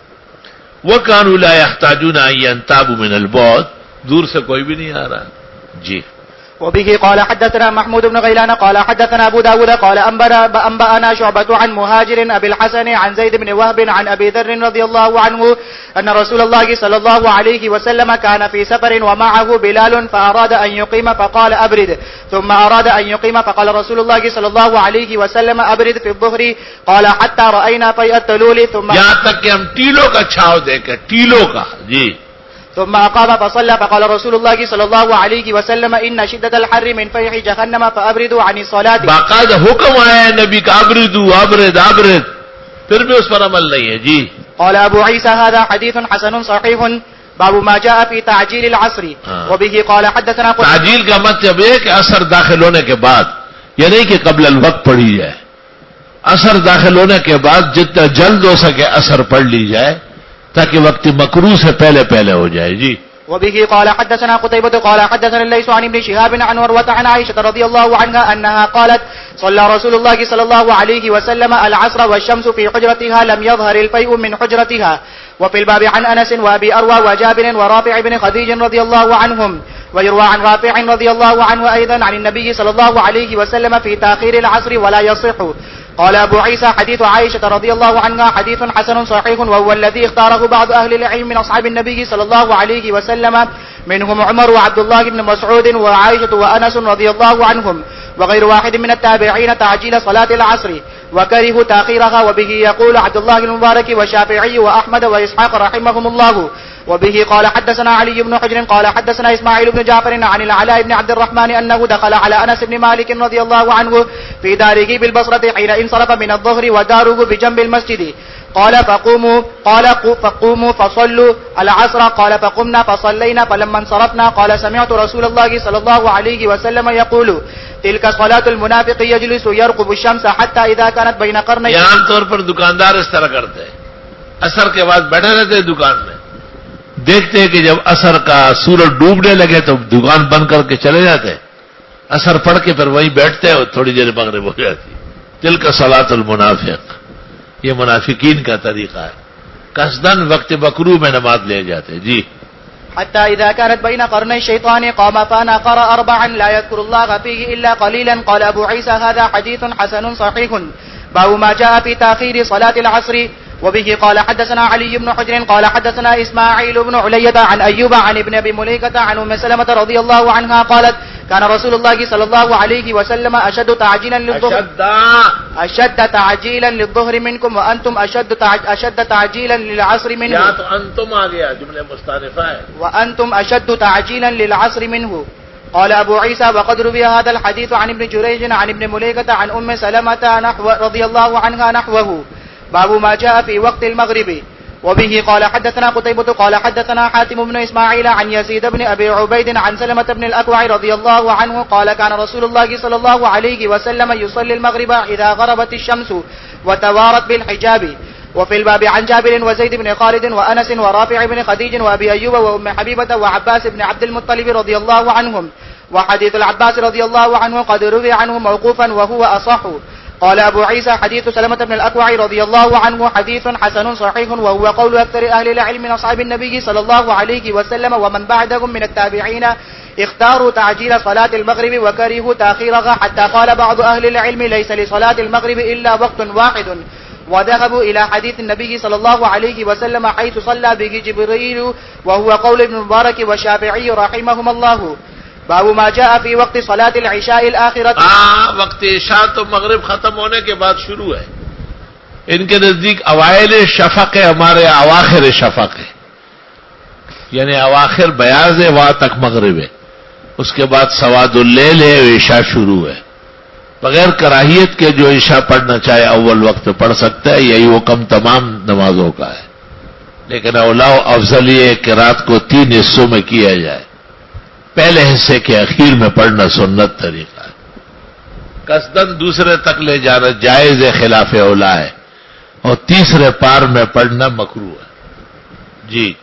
وكانوا لا يحتاجون ان ينتابوا من البعد. دور سے کوئی بھی نہیں آ رہا. جی. وبه قال حدثنا محمود بن غيلان قال حدثنا ابو داود قال انبأنا شعبة عن مهاجر ابي الحسن عن زيد بن وهب عن ابي ذر رضي الله عنه ان رسول الله صلى الله عليه وسلم كان في سفر ومعه بلال فاراد ان يقيم فقال ابرد ثم اراد ان يقيم فقال رسول الله صلى الله عليه وسلم ابرد في الظهر قال حتى راينا في التلول ثم یہاں تک کہ ہم ٹیلوں کا چھاؤ دے کر ٹیلوں کا. جی. ثم أقام فصلى فقال رسول الله صلى الله عليه وسلم إن شدة الحر من فيح جهنم فأبردوا عن الصلاة. باقاعدہ حکم آیا ہے نبی کا ابردو ابرد ابرد پھر بھی اس پر عمل نہیں ہے. جی قال ابو عيسى هذا حديث حسن صحيح باب ما جاء في تعجيل العصر وبه قال حدثنا تعجیل کا مطلب یہ کہ عصر داخل ہونے کے بعد، یہ نہیں کہ قبل الوقت پڑھی جائے. عصر داخل ہونے کے بعد جتنا جلد ہو سکے عصر پڑھ لی جائے تاکہ وقت مکروہ سے پہلے پہلے ہو جائے. جی وبه قال حدثنا قتيبة قال حدثنا الليث عن ابن شهاب عن عروة عن عائشة رضي الله عنها أنها قالت صلى رسول الله صلى الله عليه وسلم العصر والشمس في حجرتها لم يظهر الفيء من حجرتها. وفي الباب عن أنس وأبي أروى وجابر ورافع بن خديج رضي الله عنهم. ويروى عن رافع رضي الله عنه أيضا عن النبي صلى الله عليه وسلم في تأخير العصر ولا يصح. قال أبو عيسى حديث عائشة رضي الله عنها حديث حسن صحيح وهو الذي اختاره بعض أهل العلم من أصحاب النبي صلى الله عليه وسلم منهم عمر وعبد الله بن مسعود وعائشة وأنس رضي الله عنهم وغير واحد من التابعين تعجيل صلاة العصر وكره تأخيرها. وبه يقول عبد الله المبارك والشافعي وأحمد وإسحاق رحمهم الله. وبه قال حدثنا علي بن حجر قال حدثنا إسماعيل بن جعفر عن العلاء بن عبد الرحمن أنه دخل على أنس بن مالك رضي الله عنه في داره بالبصرة حين انصرف من الظهر وداره بجنب المسجد. قال فقوموا فصلوا العصر. قال فقمنا فصلينا فلما انصرفنا قال سمعت رسول الله صلى الله عليه وسلم يقول تلك صلاة المنافق يجلس يرقب الشمس حتى إذا كانت بين قرنين. عام طور پر دکاندار اس طرح کرتے ہیں، عصر کے بعد بیٹھے رہتے ہیں دکان میں، دیکھتے ہیں کہ جب عصر کا سورج ڈوبنے لگے تو دکان بند کر کے چلے جاتے، عصر پڑھ کے پھر وہیں بیٹھتے ہیں اور تھوڑی دیر مغرب ہو جاتی. تلک صلاۃ المنافق، یہ منافقین کا طریقہ ہے، قصداً وقت مکروہ میں نماز لے جاتے. جی حتى إذا كانت بين قرني الشيطان قام فنقر أربعا لا يذكر الله فيه إلا قليلا. قال أبو عيسى هذا حديث حسن صحيح باب ما جاء في تأخير صلاة العصر. وبه قال حدثنا علي بن حجر قال حدثنا إسماعيل بن علية عن أيوب عن ابن أبي مليكة عن أم سلمة رضي الله عنها قالت كان رسول الله صلى الله عليه وسلم أشد تعجيلا للظهر منكم وأنتم أشد تعجيلا للعصر منه. یا تو انتم آ گیا، جملہ مستانفہ ہے. وأنتم أشد تعجيلا للعصر منه. قال أبو عيسى وقد روي هذا الحديث عن ابن جريج عن ابن مليكة عن أم سلمة رضي الله عنها نحوه باب ما جاء في وقت المغرب. وبه قال حدثنا قتيبة قال حدثنا حاتم بن إسماعيل عن يزيد بن أبي عبيد عن سلمة بن الأكوع رضي الله عنه قال كان رسول الله صلى الله عليه وسلم يصلي المغرب إذا غربت الشمس وتوارت بالحجاب. وفي الباب عن جابر وزيد بن خالد وأنس ورافع بن خديج وأبي أيوب وأم حبيبة وعباس بن عبد المطلب رضي الله عنهم. وحديث العباس رضي الله عنه قد روي عنه موقوفا وهو أصح. قال أبو عيسى حديث سلمة بن الأكوع رضي الله عنه حديث حسن صحيح وهو قول أكثر أهل العلم من أصحاب النبي صلى الله عليه وسلم ومن بعدهم من التابعين اختاروا تعجيل صلاة المغرب وكرهوا تأخيرها حتى قال بعض أهل العلم ليس لصلاة المغرب إلا وقت واحد. وذهبوا إلى حديث النبي صلى الله عليه وسلم حيث صلى به جبريل وهو قول ابن مبارك والشافعي رحمهم الله. باب ما جاء في وقت صلاة العشاء الآخرة. وقت عشاء تو مغرب ختم ہونے کے بعد شروع ہے. ان کے نزدیک اوائل شفق ہے، ہمارے اواخر شفق ہے، یعنی اواخر بیاض ہے، وہاں تک مغرب ہے. اس کے بعد سواد اللیل ہے، عشاء شروع ہے. بغیر کراہیت کے جو عشاء پڑھنا چاہے اول وقت پڑھ سکتا ہے، یہی حکم تمام نمازوں کا ہے. لیکن اولا و افضل یہ ہے کہ رات کو 3 حصوں میں کیا جائے، پہلے حصے کے اخیر میں پڑھنا سنت طریقہ ہے. قصداً دوسرے تک لے جانا جائز ہے، خلاف اولا ہے، اور تیسرے پار میں پڑھنا مکروہ ہے. جی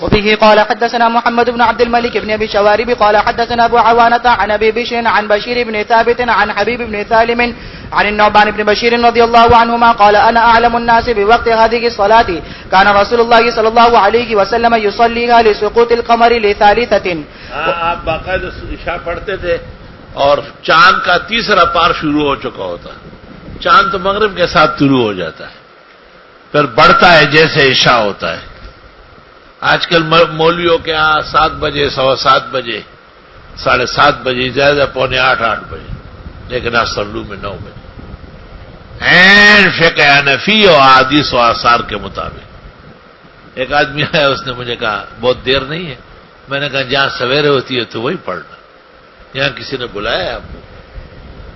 وبه قال حدثنا محمد بن عبد الملك بن أبي شوارب قال حدثنا أبو عوانة عن أبي بشر عن بشير بن ثابت عن حبيب بن سالم عن النعمان بن بشير رضي الله عنهما قال أنا أعلم الناس بوقت هذه الصلاة كان رسول الله صلى الله عليه وسلم يصليها لسقوط القمر لثالثة. آپ باقاعدہ عشاء پڑھتے تھے اور چاند کا تیسرا پار شروع ہو چکا ہوتا. چاند تو مغرب کے ساتھ شروع ہو جاتا ہے، پھر بڑھتا ہے جیسے عشاء ہوتا ہے. آج کل مولویوں کے یہاں 7 بجے، 7:15 بجے، 7:30 بجے، زیادہ 7:45 بجے، لیکن اصلو میں 9 بجے. این فقہ حنفی اور احادیث و آثار کے مطابق. ایک آدمی آیا، اس نے مجھے کہا بہت دیر نہیں ہے. میں نے کہا جہاں سویرے ہوتی ہے تو وہی پڑھنا، یہاں کسی نے بلایا ہے آپ کو؟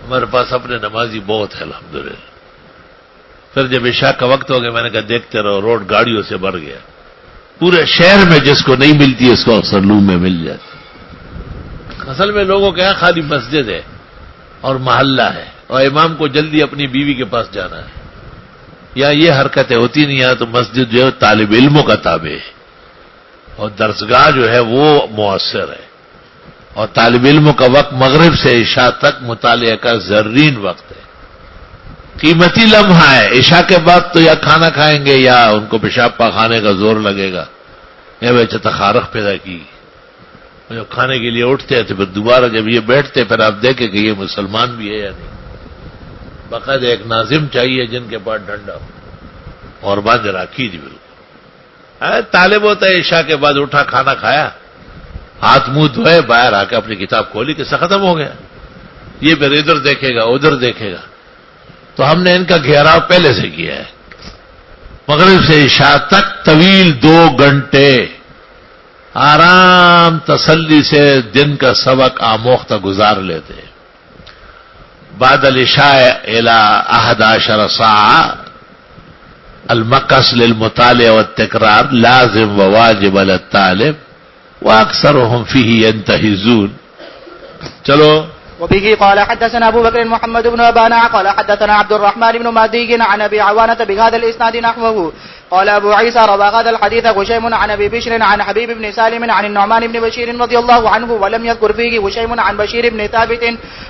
ہمارے پاس اپنے نمازی بہت ہے الحمدللہ. پھر جب عشاء کا وقت ہو گیا میں نے کہا دیکھتے رہو، روڈ گاڑیوں سے بھر گیا، پورے شہر میں جس کو نہیں ملتی اس کو اکثر لوم میں مل جاتی۔ اصل میں لوگوں کے یہاں خالی مسجد ہے اور محلہ ہے، اور امام کو جلدی اپنی بیوی کے پاس جانا ہے، یا یہ حرکتیں ہوتی نہیں، یہاں تو مسجد جو ہے طالب علموں کا تابع ہے، اور درسگاہ جو ہے وہ مؤثر ہے، اور طالب علموں کا وقت مغرب سے عشاء تک مطالعہ کا زرین وقت ہے، قیمتی لمحہ ہے۔ عشاء کے بعد تو یا کھانا کھائیں گے یا ان کو پیشاب پاخانے کا زور لگے گا، یا ویسے تخارق پیدا کی، جب کھانے کے لیے اٹھتے ہیں تو پھر دوبارہ جب یہ بیٹھتے پھر آپ دیکھیں کہ یہ مسلمان بھی ہے یا نہیں۔ باقاعدہ ایک ناظم چاہیے جن کے پاس ڈنڈا ہو اور باندھ راکھی جی بالکل۔ طالب ہوتا ہے عشاء کے بعد اٹھا، کھانا کھایا، ہاتھ منہ دھوئے، باہر آ کے اپنی کتاب کھولی، قصہ ختم ہو گیا۔ یہ پھر ادھر دیکھے گا ادھر دیکھے گا، تو ہم نے ان کا گھیراؤ پہلے سے کیا ہے۔ مغرب سے عشاء تک طویل 2 گھنٹے آرام تسلی سے دن کا سبق آموختہ گزار لیتے ہیں۔ بعد العشاء الى 11 ساعة المقص للمطالعة والتكرار لازم وواجب على الطالب واكثرهم فيه ينتهزون۔ چلو وبه قال حدثنا ابو بكر محمد بن ابانا قال حدثنا عبد الرحمن بن مهدي عن ابي عوانة بهذا الاسناد نحوه قال ابو عيسى روى هذا الحديث هشيم عن ابي بشر عن حبيب بن سالم عن النعمان بن بشير رضي الله عنه ولم يذكر فيه هشيم عن بشير بن ثابت،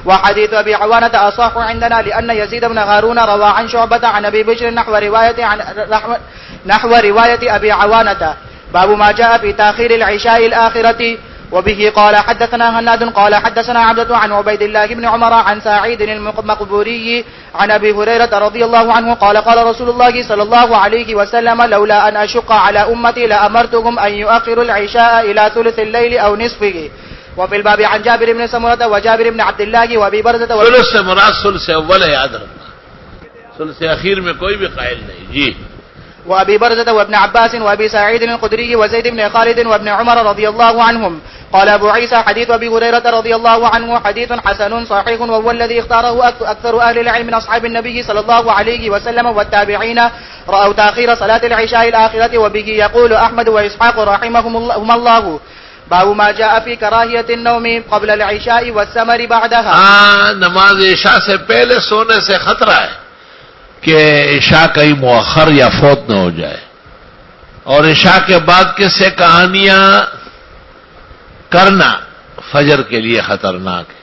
وحديث ابي عوانة اصح عندنا لان يزيد بن هارون روى عن شعبة عن ابي بشر نحو رواية ابي عوانة. باب ما جاء في تاخير العشاء الاخرة. وبه قال حدثنا هناد قال حدثنا عبدة عن عبيد الله بن عمر عن سعيد المقبوري عن ابي هريرة رضي الله عنه قال قال رسول الله صلى الله عليه وسلم لولا ان اشق على امتي لامرتهم ان يؤخروا العشاء الى ثلث الليل او نصفه. وفي الباب عن جابر بن سمرة وجابر بن عبد الله وابي برزة ثلث سے مراد ثلث اول ہے، یاد رکھنا، ثلث اخیر میں کوئی بھی قائل نہیں جی۔ وابي برزة وابن عباس وابي سعيد الخدري وزيد بن خالد وابن عمر رضي الله عنهم. قال ابو عيسى حديث ابي هريرة رضي الله عنه حديث حسن صحيح وهو الذي اختاره اكثر اهل العلم من اصحاب النبي صلى الله عليه وسلم والتابعين راوا تاخير صلاة العشاء الاخرة. وبه يقول احمد واسحاق رحمهم الله. باب ما جاء في كراهية النوم قبل العشاء والسمر بعدها. نماز عشاء سے پہلے سونے سے خطرہ ہے کہ عشاء کہیں مؤخر یا فوت نہ ہو جائے، اور عشاء کے بعد کس سے کہانیاں کرنا فجر کے لیے خطرناک ہے۔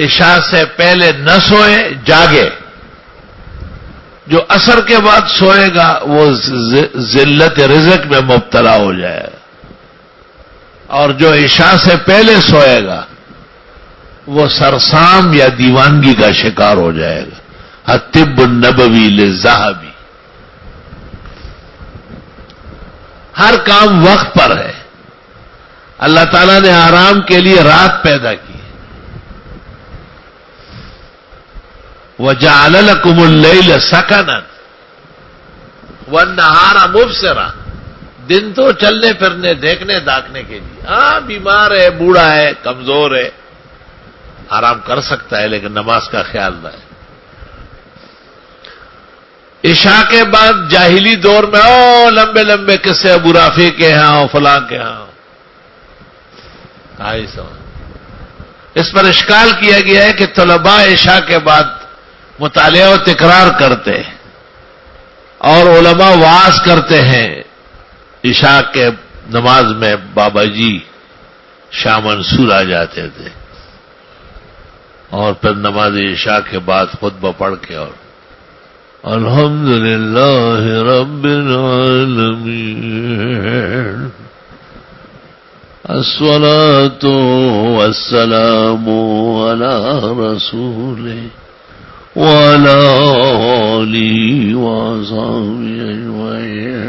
عشاء سے پہلے نہ سوئے، جاگے، جو عصر کے بعد سوئے گا وہ ذلت رزق میں مبتلا ہو جائے گا، اور جو عشاء سے پہلے سوئے گا وہ سرسام یا دیوانگی کا شکار ہو جائے گا۔ الطب النبوی للذہبی، ہر کام وقت پر ہے۔ اللہ تعالیٰ نے آرام کے لیے رات پیدا کی، وَجَعَلَ لَكُمُ اللَّيْلَ سَكَنًا وَالنَّهَارَ مُبْصِرًا، دن تو چلنے پھرنے دیکھنے داکھنے کے لیے۔ ہاں بیمار ہے، بوڑھا ہے، کمزور ہے، آرام کر سکتا ہے لیکن نماز کا خیال رہے۔ عشاء کے بعد جاہلی دور میں لمبے لمبے قصے ابو رافع کے ہاں فلاں کے ہاں اس پر اشکال کیا گیا ہے کہ طلباء عشاء کے بعد مطالعہ و تکرار کرتے ہیں اور علماء وعظ کرتے ہیں۔ عشاء کے نماز میں بابا جی شاہ منصور آ جاتے تھے اور پھر نماز عشاء کے بعد خطبہ پڑھ کے اور الحمدللہ رب العالمین الصلاة والسلام علی رسولہ وعلی آلہ وصحبہ اجمعین۔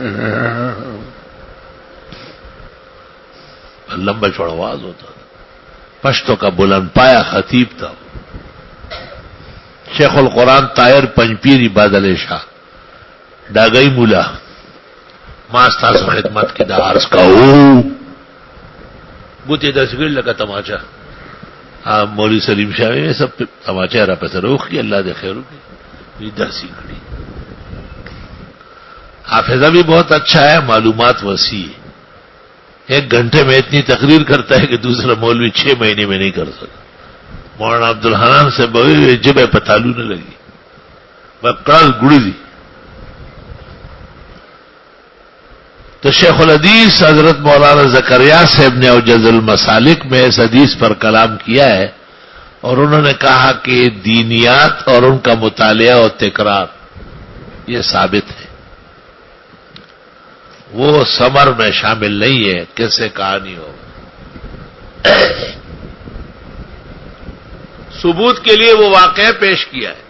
لمبا چوڑا آواز ہوتا تھا، پشتوں کا بلند پایا خطیب تھا، شیخ القرآن طاہر پنجپیری بادل شاہ ڈاگئی مولا ماستاز خدمت کی دارس کا بوتے دسگیر لگا تماچا مولوی سلیم شاہ یہ سب تماچا رہا پیسے روخ کی اللہ دے خیرو کی ادھر سیکھڑی. حافظہ بھی بہت اچھا ہے, معلومات وسیع ہے. 1 گھنٹے میں اتنی تقریر کرتا ہے کہ دوسرا مولوی 6 مہینے میں نہیں کر سکتا. مولانا عبدالحنان سے بڑی جب پتالو نے لگی, بکڑ گڑی دی. تو شیخ الحدیث حضرت مولانا زکریا صاحب نے اوجز المسالک میں اس حدیث پر کلام کیا ہے, اور انہوں نے کہا کہ دینیات اور ان کا مطالعہ اور تکرار یہ ثابت ہے, وہ ثمر میں شامل نہیں ہے. کیسے کہانی ہو ثبوت کے لیے وہ واقعہ پیش کیا ہے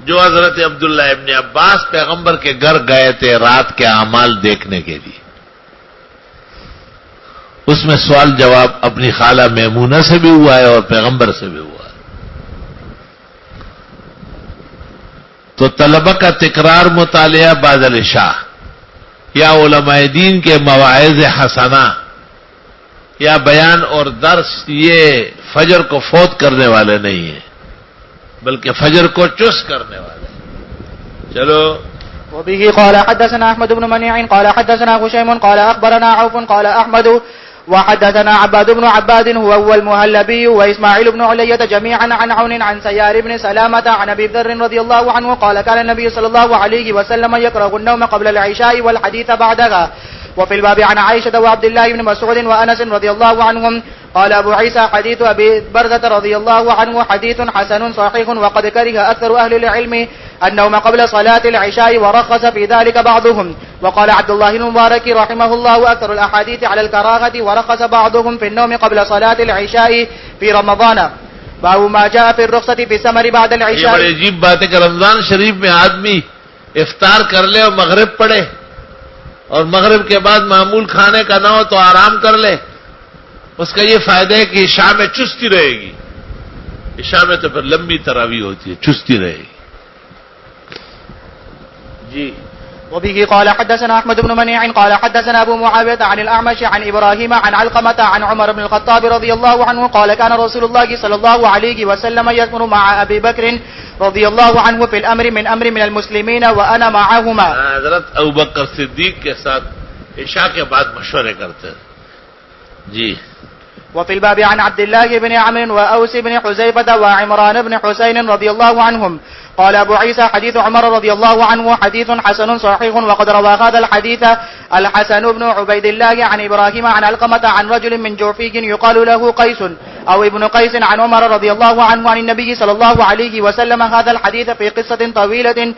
جو حضرت عبداللہ ابن عباس پیغمبر کے گھر گئے تھے رات کے اعمال دیکھنے کے لیے. اس میں سوال جواب اپنی خالہ میمونہ سے بھی ہوا ہے اور پیغمبر سے بھی ہوا ہے. تو طلبہ کا تکرار مطالعہ بعد العشاء یا علماء دین کے مواعظ حسنہ یا بیان اور درس, یہ فجر کو فوت کرنے والے نہیں ہیں بلکہ فجر کو چست کرنے والے ہیں. چلو. وبه قال حدثنا احمد بن منيع قال حدثنا هشيم قال اخبرنا عوف قال احمد وحدثنا عباد بن عباد هو المهلبي واسماعيل بن علية جميعا عن عون عن سيار بن سلامة عن ابي ذر رضي الله عنه قال كان النبي صلى الله عليه وسلم يكره النوم قبل العشاء والحديث بعدها. وفي الباب عن عائشة وعبد الله بن مسعود وأنس رضي الله عنهم. قال أبو عيسى حديث أبي برزة رضي الله عنه حديث حسن صحيح وقد كره أكثر أهل العلم النوم قبل صلاة العشاء ورخص في ذلك بعضهم. وقال عبد الله المبارك رحمه الله أكثر الأحاديث على الكراهة ورخص بعضهم في النوم قبل صلاة العشاء في رمضان. باب ما جاء في الرخصة في السمر بعد العشاء. یہ بڑی عجیب بات ہے کہ رمضان شریف میں آدمی افطار کر لے اور مغرب پڑھے, اور مغرب کے بعد معمول کھانے کا نہ ہو تو آرام کر لے. اس کا یہ فائدہ ہے کہ عشاء میں چستی رہے گی. عشاء میں تو پھر لمبی تراویح ہوتی ہے, چستی رہے گی. جی. وبه قال حدثنا احمد بن منيع قال حدثنا ابو معاوية عن الاعمش عن ابراهيم عن علقمة عن عمر بن الخطاب رضي الله عنه قال كان رسول الله صلى الله عليه وسلم يأمر مع ابي بكر رضي الله عنه في الامر من المسلمين وانا معهما. حضرت ابوبکر صدیق کے ساتھ عشاء کے بعد مشورے کرتے ہیں. جی. وفي الباب عن عبد الله بن عمرو وأوس بن حذيفة وعمران بن حسين رضي الله عنهم. قال أبو عيسى حديث عمر رضي الله عنه حديث حسن صحيح وقد روى هذا الحديث الحسن بن عبيد الله عن إبراهيم عن علقمة عن رجل من جوفي يقال له قيس أو ابن قيس عن عمر رضي الله عنه عن النبي صلى الله عليه وسلم هذا الحديث في قصة طويلة.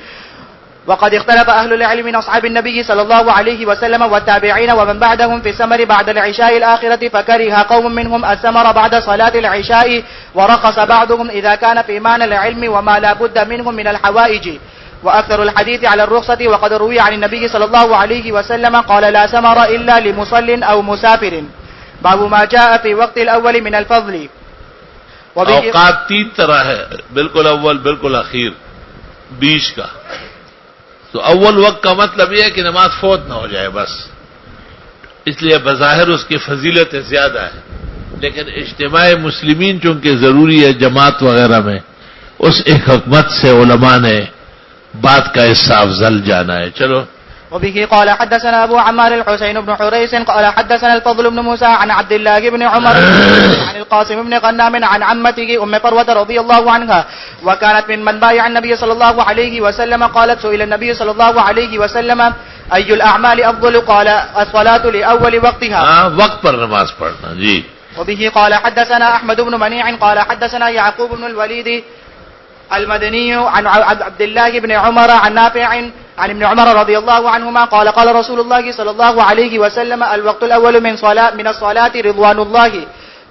وقد اختلف أهل العلم من أصحاب النبي صلى الله عليه وسلم والتابعين ومن بعدهم في السمر بعد العشاء الآخرة فكره قوم منهم السمر بعد صلاة العشاء ورخص بعضهم إذا كان في معنى العلم وما لا بد منهم من الحوائج. وأكثر الحديث على الرخصة وقد روي عن النبي صلى الله عليه وسلم قال لا سمر إلا لمصل أو مسافر. باب ما جاء في وقت الأول من الفضل. اوقات 3 طرح ہے, بالکل اول, بالکل اخیر, بیچ کا. تو اول وقت کا مطلب یہ ہے کہ نماز فوت نہ ہو جائے بس, اس لیے بظاہر اس کی فضیلت زیادہ ہے, لیکن اجتماع مسلمین چونکہ ضروری ہے جماعت وغیرہ میں, اس ایک حکمت سے علماء نے بات کا حصہ افضل جانا ہے. چلو. وبه قال حدثنا أبو عمار الحسين بن حريث قال حدثنا الفضل بن موسى عن عبد الله بن عمر عن القاسم بن غنام عن عمته أم فروة رضي الله عنها وكانت من بايع النبي صلى الله عليه وسلم. قالت سئل النبي صلى الله عليه وسلم أي الأعمال أفضل؟ قال الصلاة لأول وقتها. وقت پر نماز پڑھنا. جی. وبه قال حدثنا أحمد بن منيع قال حدثنا يعقوب بن الوليد المدني عن عبد الله بن عمر عن نافع عن ابن عمر رضي الله عنهما قال قال رسول الله صلى الله عليه وسلم الوقت الأول من الصلاة رضوان الله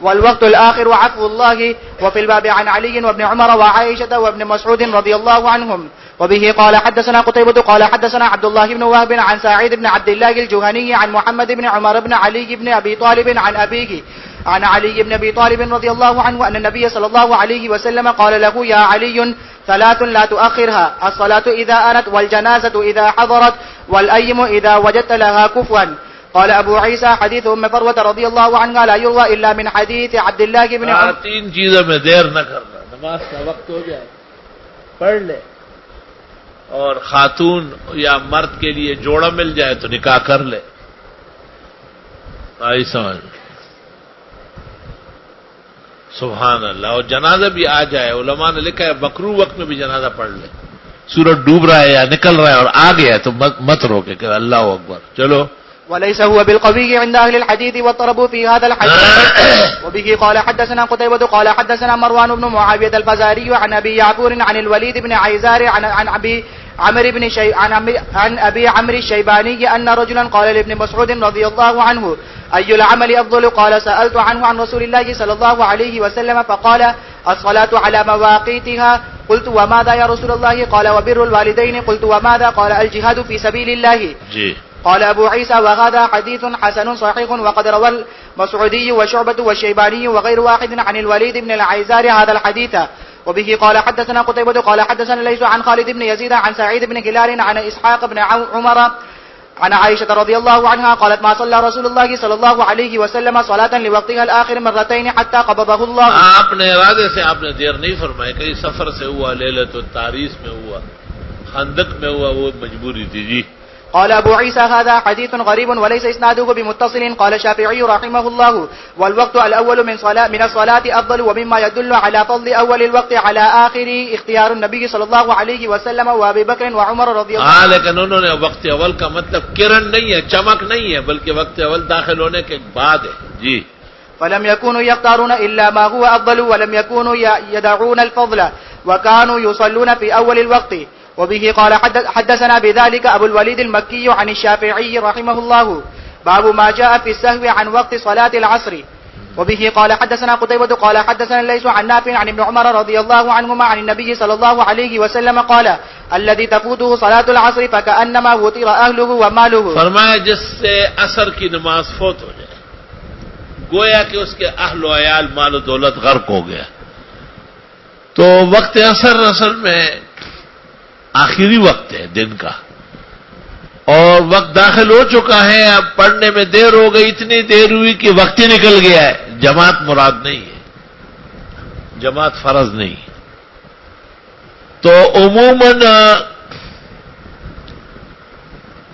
والوقت الآخر عفو الله. وفي الباب عن علي وابن عمر وعائشة وابن مسعود رضي الله عنهم. وبه قال حدثنا قتيبة قال حدثنا عبد الله بن وهب عن سعيد بن عبد الله الجهني عن محمد بن عمر بن علي بن أبي طالب عن أبيه عن علي بن أبي طالب رضي الله عنه أن النبي صلى الله عليه وسلم قال له يا علي 3 لا تؤخرها: الصلاة إذا آنت والجنازة إذا حضرت والأيم إذا وجدت لها كفوا. قال أبو عيسى حديث أم فروة رضي الله عنها لا يروى إلا من حديث عبد الله بن عمر. 3 چیزوں میں دیر نہ کرنا, نماز کا وقت ہو جائے پڑھ لے، اور خاتون یا مرد کے لیے جوڑا مل جائے تو نکاح کر لے. آئی سمجھ؟ سبحان اللہ. اور جنازہ بھی آ جائے، علماء نے لکھا ہے مکروہ وقت میں بھی جنازہ پڑھ لے. سورج ڈوب رہا ہے یا نکل رہا ہے اور آ گیا ہے تو مت روکے کہ اللہ اکبر. چلو. وليس هو بالقوي عند أهل الحديث واضطربوا في هذا الحديث. وبه قال حدثنا قتيبة قال حدثنا مروان بن معاوية الفزاري عن أبي يعفور عن الوليد بن عيزار عن أبي عمرو بن عن أبي عمرو الشيباني أن رجلا قال لابن مسعود رضي الله عنه أي العمل أفضل؟ قال سألت عنه عن رسول الله صلى الله عليه وسلم فقال الصلاة على مواقيتها. قلت وماذا يا رسول الله؟ قال وبر الوالدين. قلت وماذا؟ قال الجهاد في سبيل الله. قال أبو عيسى وهذا حديث حسن صحيح وقد روى المسعودي وشعبة والشيباني وغير واحد عن الوليد بن العيزار هذا الحديث. وبه قال حدثنا قتيبة قال حدثنا ليس عن خالد بن يزيد عن سعيد بن هلال عن إسحاق بن عمر عن عائشة رضي الله عنها قالت ما صلى رسول الله صلى الله عليه وسلم صلاة لوقتها الآخر مرتين حتى قبضه الله. آپ نے ارادے سے آپ نے دیر نہیں فرمائی، کہیں سفر سے ہوا، لیلۃ التعریس میں ہوا، خندق میں ہوا، وہ مجبوری تھی. جی. قال أبو عيسى هذا حديث غريب وليس إسناده بمتصل. قال الشافعي رحمه الله والوقت الأول من الصلاة أفضل. ومما يدل على فضل أول الوقت على آخر اختيار النبي صلى الله عليه وسلم وأبي بكر وعمر رضي الله عنه. لیکن انہوں نے وقت اول کا مطلب کرن نہیں ہے، چمک نہیں ہے، بلکہ وقت اول داخل ہونے کے بعد ہے. جی. فلم يكونوا يختارون إلا ما هو أفضل ولم يكونوا يدعون الفضل وكانوا يصلون في أول الوقت. وبه قال حدثنا بذلك أبو الوليد المكي عن الشافعي رحمه الله باب ما جاء في السهو عن وقت صلاة العصر. وبه قال حدثنا قتيبة قال حدثنا ليس عن نافع عن ابن عمر رضي الله عنهما عن النبي صلى الله عليه وسلم قال الذي تفوته صلاة العصر فكأنما وطر أهله وماله. فرمایا جس سے عصر کی نماز فوت ہو جائے گویا کہ اس کے اہل و عیال مال و دولت غرق ہو گیا. تو وقت عصر اصل میں آخری وقت ہے دن کا، اور وقت داخل ہو چکا ہے، اب پڑھنے میں دیر ہو گئی، اتنی دیر ہوئی کہ وقت ہی نکل گیا ہے. جماعت مراد نہیں ہے، جماعت فرض نہیں. تو عموماً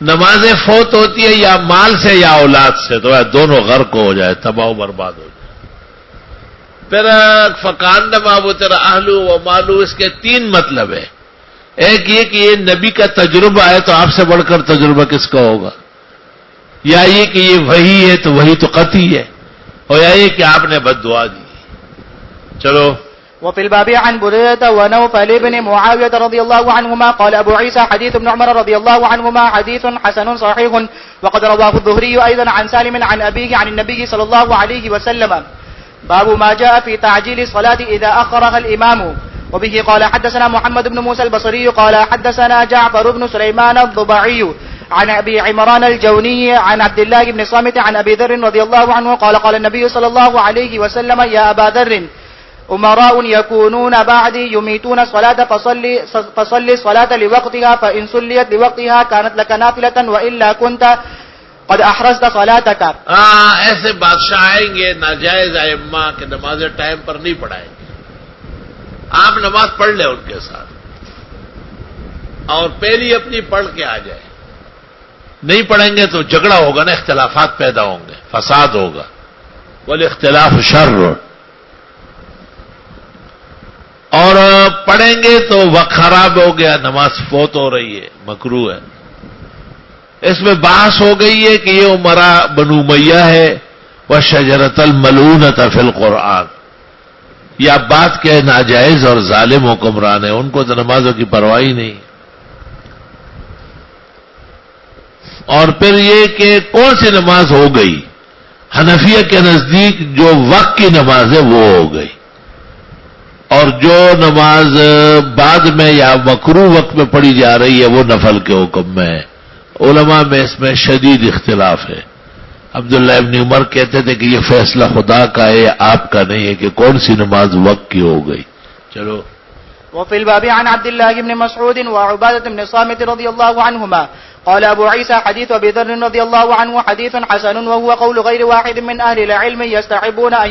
نمازیں فوت ہوتی ہے یا مال سے یا اولاد سے، تو دونوں غرق ہو جائے، تباہ و برباد ہو جائے. پھر فکان نما وہ تیرا اہلو و مالو، اس کے تین مطلب ہے. ایک یہ کہ یہ نبی کا تجربہ ہے تو آپ سے بڑھ کر تجربہ کس کا ہوگا، یا یہ کہ یہ وحی ہے تو وحی تو قطعی ہے، اور یا یہ کہ آپ نے بد دعا دی. چلو. وفي الباب عن بريدة ونوفل بن معاوية رضي الله عنهما قال أبو عيسى حديث ابن عمر رضي الله عنهما حديث حسن صحيح وقد رواه الظهري أيضا عن سالم عن أبيه عن النبي صلى الله عليه وسلم باب ما جاء في تعجيل الصلاة إذا أخرها الإمام. وبه قال حدثنا محمد بن موسى البصري قال حدثنا جعفر بن سليمان الضبعي عن أبي عمران الجوني عن عبد الله بن صامت عن أبي ذر رضي الله عنه قال قال النبي صلى الله عليه وسلم يا أبا ذر أمراء يكونون بعدي يميتون الصلاة فصلي الصلاة لوقتها فإن صليت لوقتها كانت لك نافلة وإلا كنت قد أحرزت صلاتك. ایسے بادشاہ آئیں گے ناجائز ائمہ کہ نمازیں ٹائم پر نہیں پڑھائیں گے. آپ نماز پڑھ لیں ان کے ساتھ اور پہلی اپنی پڑھ کے آ جائے. نہیں پڑھیں گے تو جھگڑا ہوگا نا، اختلافات پیدا ہوں گے، فساد ہوگا. والاختلاف شر. اور پڑھیں گے تو وقت خراب ہو گیا، نماز فوت ہو رہی ہے، مکروہ ہے. اس میں بحث ہو گئی ہے کہ یہ عمرا بنو امیہ ہے وشجرۃ الملعونۃ فی القرآن، یا بات کہ ناجائز اور ظالم حکمران ہے، ان کو تو نمازوں کی پرواہ ہی نہیں. اور پھر یہ کہ کون سی نماز ہو گئی، حنفیہ کے نزدیک جو وقت کی نماز ہے وہ ہو گئی، اور جو نماز بعد میں یا مکروہ وقت میں پڑھی جا رہی ہے وہ نفل کے حکم میں ہے. علماء میں اس میں شدید اختلاف ہے. عبداللہ ابن عمر کہتے تھے کہ یہ فیصلہ خدا کا ہے، آپ کا نہیں ہے کہ کون سی نماز وقت کی ہو گئی. چلو. وفي الباب عن عبد الله بن مسعود وعبادة بن صامت رضي الله عنهما قال أبو عيسى حديث أبي ذر رضي الله عنه حديث حسن وهو قول غير واحد من أهل العلم يستحبون أن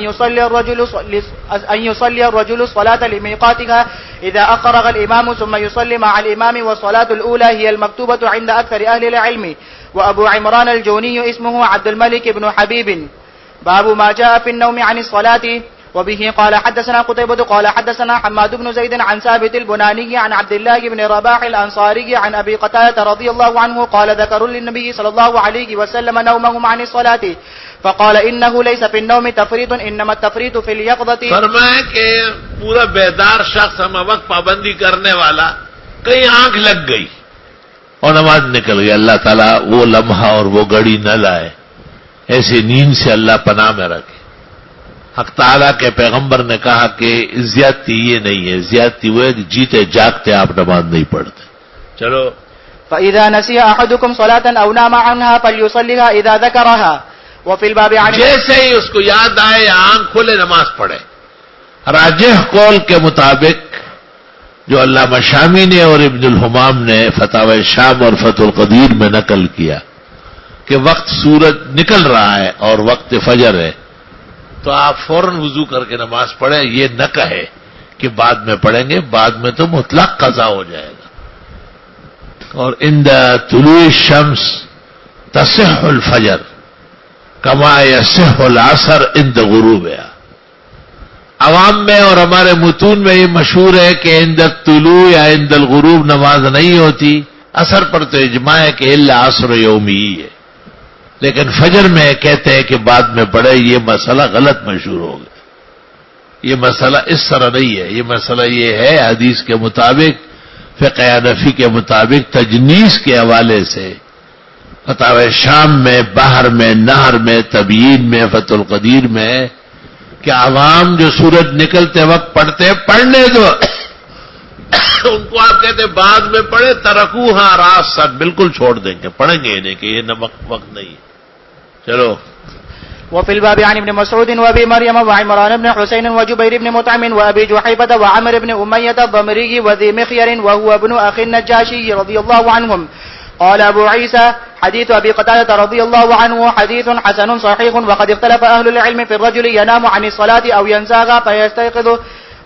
يصلي الرجل الصلاة لميقاتها إذا أخرج الإمام ثم يصلي مع الإمام والصلاة الأولى هي المكتوبة عند أكثر أهل العلم. وأبو عمران الجوني اسمه عبد الملك بن حبيب. باب ما جاء في النوم عن الصلاة. وبه قال حدثنا قتيبة قال حدثنا حماد بن زيد عن ثابت البناني عن عبد الله بن رباح الأنصاري عن أبي قتادة رضي الله عنه قال ذكروا للنبي صلى الله عليه وسلم نومهم عن الصلاة فقال إنه ليس في النوم تفريط إنما التفريط في اليقظة. فرمایا کہ پورا بیدار شخص ہم وقت پابندی کرنے والا کہیں آنکھ لگ گئی اور نماز نکل گئی، اللہ تعالیٰ وہ لمحہ اور وہ گھڑی نہ لائے، ایسے نیند سے اللہ پناہ میں رکھے. حق تعالیٰ کے پیغمبر نے کہا کہ زیادتی یہ نہیں ہے، زیادتی وہ ہے کہ جیتے جاگتے آپ نماز نہیں پڑھتے. چلو. فإذا نسي أحدكم صلاة أو نام عنها فليصليها إذا ذكرها. وفي الباب عن جیسے ہی اس کو یاد آئے یا آنکھ کھلے نماز پڑھے. راجح قول کے مطابق جو علامہ شامی نے اور ابن الحمام نے فتاوی شام اور فتح القدیر میں نقل کیا کہ وقت سورج نکل رہا ہے اور وقت فجر ہے تو آپ فوراً وضو کر کے نماز پڑھیں، یہ نہ کہے کہ بعد میں پڑھیں گے، بعد میں تو مطلق قضا ہو جائے گا. اور عند طلوع الشمس تصح الفجر کما یصح العصر عند غروبها. عوام میں اور ہمارے متون میں یہ مشہور ہے کہ عند الطلوع یا عند الغروب نماز نہیں ہوتی. اثر پر تو اجماع ہے کہ الا عصر یومی ہی ہے، لیکن فجر میں کہتے ہیں کہ بعد میں پڑھے. یہ مسئلہ غلط مشہور ہو گیا. یہ مسئلہ اس طرح نہیں ہے. یہ مسئلہ یہ ہے حدیث کے مطابق، فقہ حنفی کے مطابق تجنیس کے حوالے سے فتاوی شام میں، بحر میں، نہر میں، تبیین میں، فتح القدیر میں کہ عوام جو سورج نکلتے وقت پڑھتے ہیں پڑھنے دو. ان کو آپ کہتے ہیں بعد میں پڑھے، ترکوہا راسا، بالکل چھوڑ دیں گے، پڑھیں گے انہیں کہ یہ وقت نہیں ہے. چلو. وفي الباب عن ابن مسعود وابي مريم وعمران بن حسين وجبير بن مطعم وابي جحيفة وعمر بن أمية الضمري وذي مخير وهو ابن أخي النجاشي رضي الله عنهم. قال أبو عيسى حديث أبي قتادة رضي الله عنه حديث حسن صحيح. وقد اختلف أهل العلم في الرجل ينام عن الصلاة أو ينساها فيستيقظ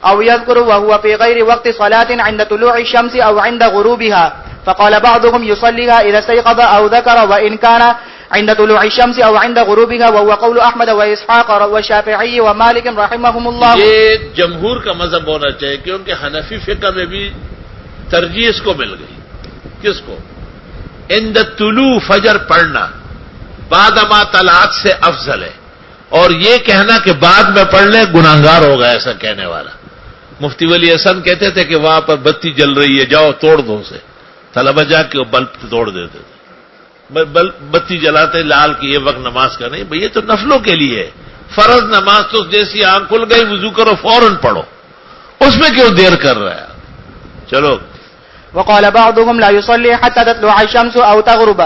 أو يذكر وهو في غير وقت صلاة عند طلوع الشمس أو عند غروبها. فقال بعضهم يصليها إذا استيقظ أو ذكر وإن كان عند طلوع الشمس أو عند غروبها وهو قول أحمد وإسحاق والشافعي ومالك رحمهم الله. یہ جمہور کا مذہب ہونا چاہیے کیونکہ حنفی فقہ میں بھی ترجیح اس کو مل گئی. کس کو؟ عند طلوع فجر پڑھنا بعد ما طلعت سے افضل ہے، اور یہ کہنا کہ بعد میں پڑھ لیں گناہگار ہوگا ایسا کہنے والا. مفتی ولی حسن کہتے تھے کہ وہاں پر بتی جل رہی ہے، جاؤ توڑ دو اسے. طلبہ جا کے بلب توڑ دیتے تھے. بتی جلاتے لال کی یہ وقت نماز کا نہیں بھئی، یہ تو نفلوں کے لیے ہے. فرض نماز تو جیسی آنکھ کھل گئی وضو کرو فوراً پڑھو، اس میں کیوں دیر کر رہا ہے. چلو. وقال بعضهم لا يصلي حتى تطلع الشمس أو تغرب.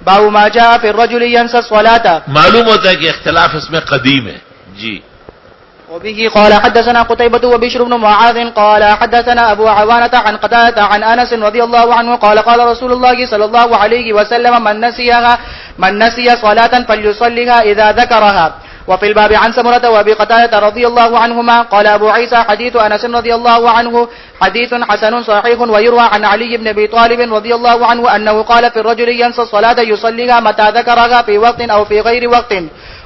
باب ما جاء في الرجل ينسى الصلاة. معلوم ہوتا ہے کہ اختلاف اس میں قدیم ہے. جی. وبه قال حدثنا قتيبة وبشر بن معاذ قال حدثنا أبو عوانة عن قتادة عن أنس رضي الله عنه قال قال رسول الله صلى الله عليه وسلم من نسي صلاة فليصليها إذا ذكرها. وفي الباب عن سمرة وابي قتادة رضي الله عنهما قال أبو عيسى حديث أنس رضي الله عنه حديث حسن صحيح. ويروى عن علي بن أبي طالب رضي الله عنه أنه قال في الرجل ينسى الصلاة يصليها متى ذكرها في وقت أو في غير وقت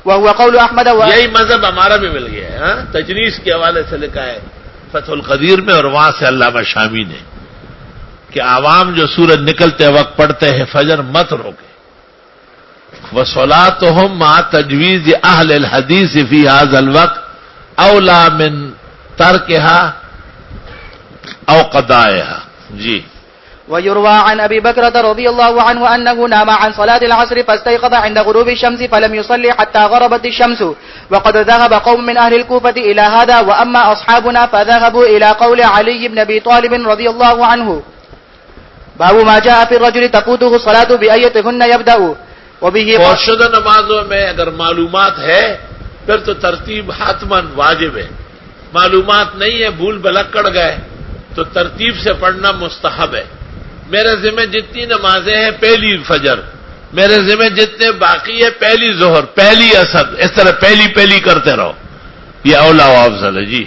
وهو قول أحمد. یہی مذہب ہمارا بھی مل گیا ہے. تجنیس کے حوالے سے لکھا ہے فتح القدیر میں اور وہاں سے علامہ شامی نے کہ عوام جو سورج نکلتے وقت پڑھتے ہیں فجر مت روکے. وصلاتهم مع تجویز اہل الحدیث فی هذا الوقت اولا من ترکها او قضائها. جی. ويروى عن أبي بكرة رضي الله عنه أنه نام عن صلاة العصر فاستيقظ عند غروب الشمس فلم يصلي حتى غربت الشمس. وقد ذهب قوم من أهل الكوفة إلى هذا وأما أصحابنا فذهبوا إلى قول علي بن أبي طالب رضي الله عنه. باب ما جاء في الرجل تفوته الصلاة بأيتهن يبدأ. وبه فوت شدہ نمازوں میں اگر معلومات ہے پھر تو ترتیب حتماً واجب ہے. معلومات نہیں ہے، بھول بھلک کر گئے تو ترتیب سے پڑھنا مستحب ہے. میرے ذمہ جتنی نمازیں ہیں پہلی فجر، میرے ذمہ جتنے باقی ہے پہلی ظہر، پہلی عصر، اس طرح پہلی کرتے رہو، یہ اولا و افضل ہے. جی.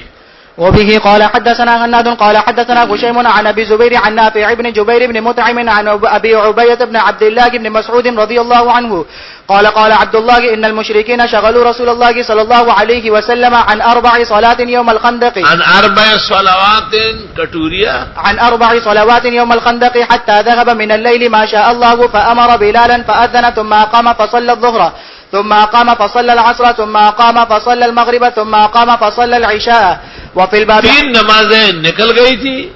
وبه قال حدثنا هناد قال حدثنا هشيم عن ابي زبير عن نافع بن جبير بن مطعم عن ابي عبيدة بن عبد الله بن مسعود رضي الله عنه قال قال عبد الله ان المشركين شغلوا رسول الله صلى الله عليه وسلم عن 4 صلوات يوم الخندق عن 4 صلوات کٹوریا عن 4 صلوات يوم الخندق حتى ذهب من الليل ما شاء الله فأمر بلالا فأذن ثم أقام فصلى الظهر ثم أقام فصلى العصر ثم أقام فصلى المغرب ثم أقام فصلى العشاء. وفي الباب 3 نمازیں نکل گئی تھی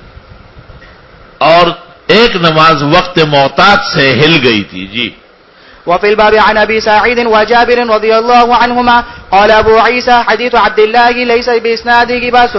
اور ایک نماز وقت معتاد سے ہل گئی تھی. جی. وفي الباب عن ابي سعيد وجابر رضي الله عنهما قال ابو عيسى حديث عبد الله ليس باسناده باس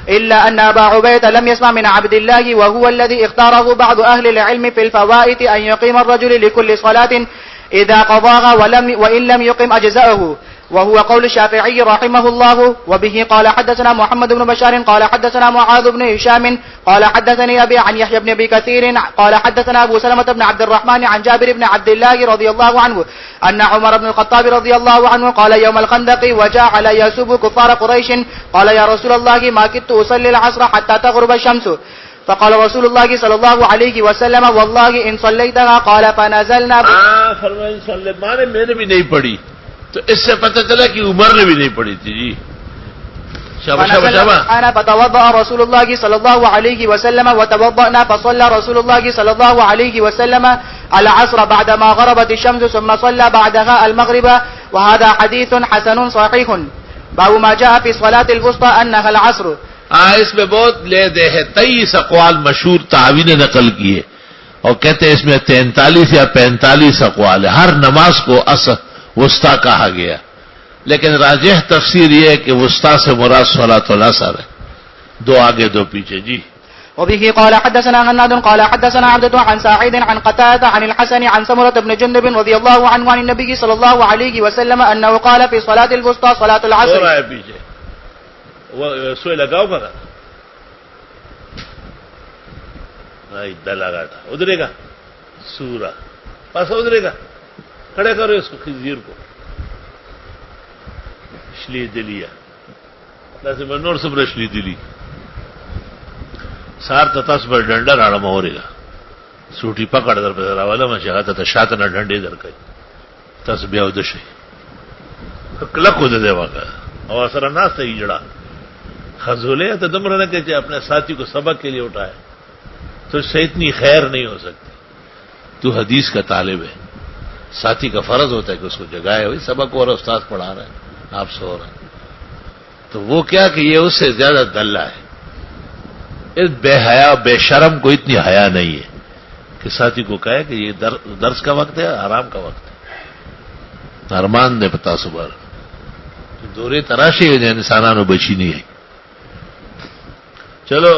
الا ان ابا عبيدة لم يسمع من عبد الله وهو الذي اختاره بعض اهل العلم في الفوائد ان يقيم الرجل لكل صلاة اذا قضاها وان لم يقم اجزاءه وهو قول الشافعي رحمه الله. وبه قال حدثنا محمد بن بشار قال حدثنا معاذ بن هشام قال حدثني أبي عن يحيى بن أبي كثير قال حدثنا أبو سلمة بن عبد الرحمن عن جابر بن عبد الله رضي الله عنه أن عمر بن الخطاب رضي الله عنه قال يوم الخندق وجعل يسب كفار قريش قال يا رسول الله ما كدت أصلي العصر حتى تغرب الشمس فقال رسول الله صلى الله عليه وسلم والله إن صليتها قال فنزلنا فرمائے میں نے بھی نہیں پڑھی تو اس سے پتہ چلا کہ عمر نے بھی نہیں پڑھی تھی. جی. أنا فتوضأ رسول الله صلى الله عليه وسلم وتوضأنا فصلى رسول الله صلى الله عليه وسلم العصر بعدما غربت الشمس ثم صلى بعدها المغرب. وهذا حديث حسن صحيح. باب ما جاء في صلاة الوسطى أنها العصر. اس میں بہت لے دے ہے. 23 اقوال مشہور تحاوی نے نقل کیے اور کہتے ہیں اس میں 43 یا 45 اقوال ہے. ہر نماز کو وسطی کہا گیا، لیکن راجح تفسیر یہ ہے کہ وسطی سے مراد صلاۃ العصر ہے، 2 آگے 2 پیچھے. جی. وبه قال حدثنا هناد قال حدثنا عبدة عن سعيد عن قتادة عن الحسن عن سمرة بن جندب رضي الله عنه عن النبي صلى الله عليه وسلم أنه قال في صلاة الوسطى صلاة العصر. اور آئے پیچھے وہ سوئے لگاؤ گا لگا تھا ادھرے گا سورا پاس ادھرے گا کھڑے کرو اس کو خنزیر کو شلی دلیا لازم نور سبر شلی دلی سار تتاس پر ڈنڈا راڑا مورے گا سوٹی پکڑ در پر والا میں چاہتا تھا شاتنا ڈنڈے در کئی تس بیاو دشے کلک ہو دے واقع اور اثر ناس تھا جڑا خزولے تو دم رہنا کہ اپنے ساتھی کو سبق کے لیے اٹھائے تو اس سے اتنی خیر نہیں ہو سکتی. تو حدیث کا طالب ہے، ساتھی کا فرض ہوتا ہے کہ اس کو جگائے. وہی سبق اور استاد پڑھا رہے ہیں، آپ سو رہے ہیں، تو وہ کیا کہ یہ اس سے زیادہ دلہ ہے. اس بے حیا بے شرم کو اتنی حیا نہیں ہے کہ ساتھی کو کہے کہ یہ درس کا وقت ہے، آرام کا وقت ہے. ارمان نے پتا صبح دورے تراشی ہے انسانانو بچی نہیں ہے. چلو.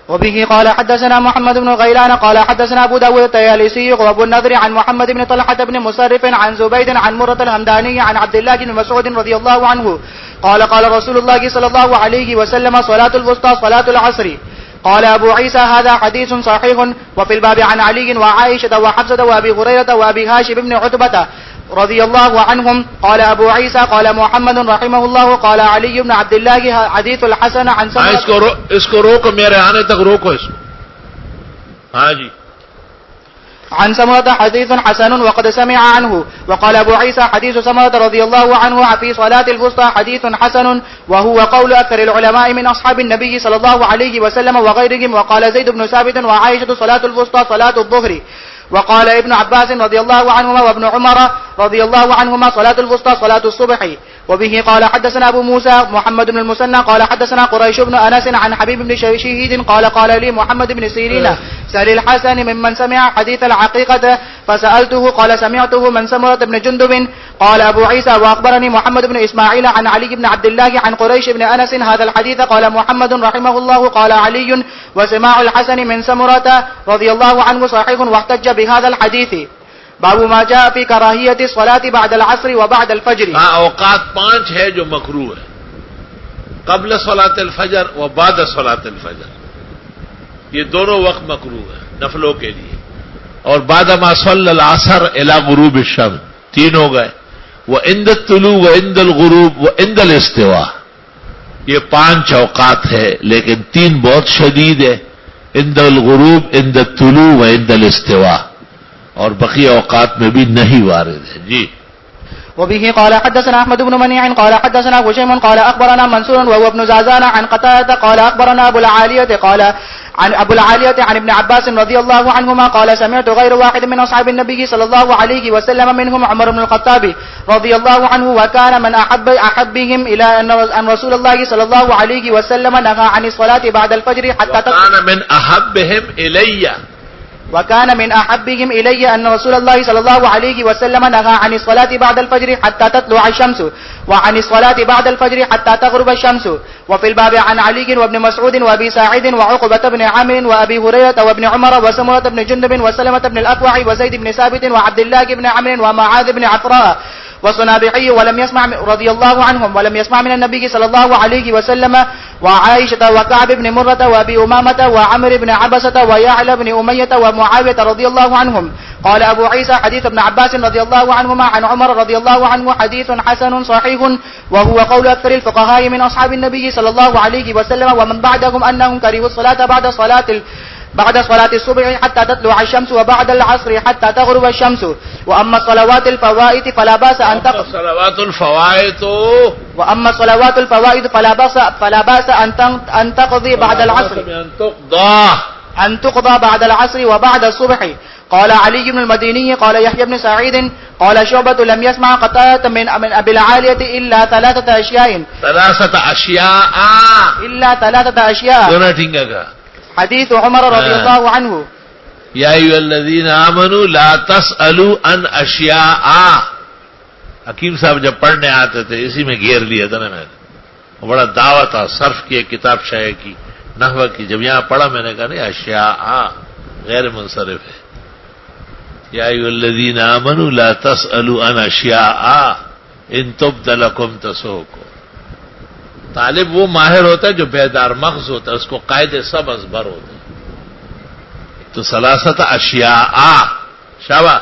وبه قال حدثنا محمد بن غيلان قال حدثنا أبو داود الطيالسي وأبو النضر عن محمد بن طلحة بن مصرف عن زبيد عن مرة الهمداني عن عبد الله بن مسعود رضي الله عنه قال قال رسول الله صلى الله عليه وسلم صلاة الوسطى صلاة العصر. قال أبو عيسى هذا حديث صحيح. وفي الباب عن علي وعائشة وحفصة وأبي هريرة وأبي هاشم بن عتبة رضي الله عنهم. قال أبو عيسى قال محمد رحمه الله قال علي بن عبد الله حديث الحسن عن سمرة. اس کو روکو، میرے آنے تک روکو اس کو. ہاں جی. عن سمرة حديث حسن وقد سمع عنه. وقال أبو عيسى حديث سمرة رضي الله عنه في صلاة الوسطى حديث حسن وهو قول أكثر العلماء من أصحاب النبي صلى الله عليه وسلم وغيرهم. وقال زيد بن ثابت وعائشة صلاة الوسطى صلاة الظهر. وقال ابن عباس رضي الله عنهما وابن عمر رضي الله عنهما صلاة الوسطى صلاة الصبح. وبه قال حدثنا أبو موسى محمد بن المثنى قال حدثنا قريش بن أنس عن حبيب بن شهيد قال لي محمد بن سيرين سأل الحسن ممن سمع حديث العقيقة فسألته قال سمعته من سمرة بن جندب. قال أبو عيسى وأخبرني محمد بن إسماعيل عن علي بن عبد الله عن قريش بن أنس هذا الحديث. قال محمد رحمه الله قال علي وسماع الحسن من سمرة رضي الله عنه صحيح واحتج بهذا الحديث. باب ما جاء في كراهية الصلاة بعد العصر وبعد الفجر. اوقات 5 ہے جو مکروہ ہے، قبل صلاة الفجر و بعد صلاة الفجر. یہ دونوں وقت مکروہ ہے نفلوں کے لیے. اور بعد ما صلی العصر الی غروب الشمس 3 ہو گئے. وہ عند الطلوع و عند الغروب و عند الاستواء یہ 5 اوقات ہے لیکن 3 بہت شدید ہے. عند الغروب عند الطلوع و عند الاستواء اور بقیہ اوقات میں بھی نہیں وارد ہے. جی. وبه قال حدثنا احمد بن منيع قال حدثنا هشيم قال اخبرنا منصور وهو ابن زازان عن قتادة قال اخبرنا ابو العالية قال عن ابو العالية عن ابن عباس رضي الله عنهما قال سمعت غير واحد من اصحاب النبي صلى الله عليه وسلم منهم عمر بن الخطاب رضي الله عنه وكان من احبهم الى ان رسول الله صلى الله عليه وسلم نهى عن الصلاة بعد الفجر حتى وكان من احبهم الي وكان من أحبهم إلي أن رسول الله صلى الله عليه وسلم نهى عن الصلاة بعد الفجر حتى تطلع الشمس وعن الصلاة بعد الفجر حتى تغرب الشمس. وفي الباب عن علي وابن مسعود وأبي سعيد وعقبة بن عامر وأبي هريرة وابن عمر وسمرة بن جندب وسلمة بن الأكوع وزيد بن ثابت وعبد الله بن عمرو ومعاذ بن عفراء وصنابحي ولم يسمع رضي الله عنهم ولم يسمع من النبي صلى الله عليه وسلم وعائشة وكعب بن مرة وأبي أمامة وعمر بن عبسة ويعلى بن أمية ومعاوية رضي الله عنهم. قال أبو عيسى حديث ابن عباس رضي الله عنهما عن عمر رضي الله عنه حديث حسن صحيح وهو قول أكثر الفقهاء من أصحاب النبي صلى الله عليه وسلم ومن بعدهم أنهم كرهوا الصلاة بعد صلاة الصبح حتى تطلع الشمس وبعد العصر حتى تغرب الشمس. وأما الصلوات الفوائد فلا بأس أن تقضي أن تقضي بعد العصر أن تقضى بعد العصر وبعد الصبح. قال علي بن المديني قال يحيى بن سعيد قال شعبة لم يسمع قتادة من أبي العالية إلا 3 أشياء حديث عمر رضي الله عنه. یا ایھا الذین آمنوا لا تسألوا عن اشیاء. حکیم صاحب جب پڑھنے آتے تھے اسی میں گھیر لیا تھا نا میں نے. بڑا دعویٰ تھا صرف کی کتاب شائع کی نحو کی. جب یہاں پڑھا میں نے کہا نہیں اشیاء غیر منصرف ہے. یا ایھا الذین آمنوا لا تسألوا عن اشیاء ان تبد لکم تسؤکم. طالب وہ ماہر ہوتا ہے جو بیدار مغز ہوتا ہے, اس کو قاعدے سب ازبر ہوتے ہیں. تو 3 اشیاء شابہ.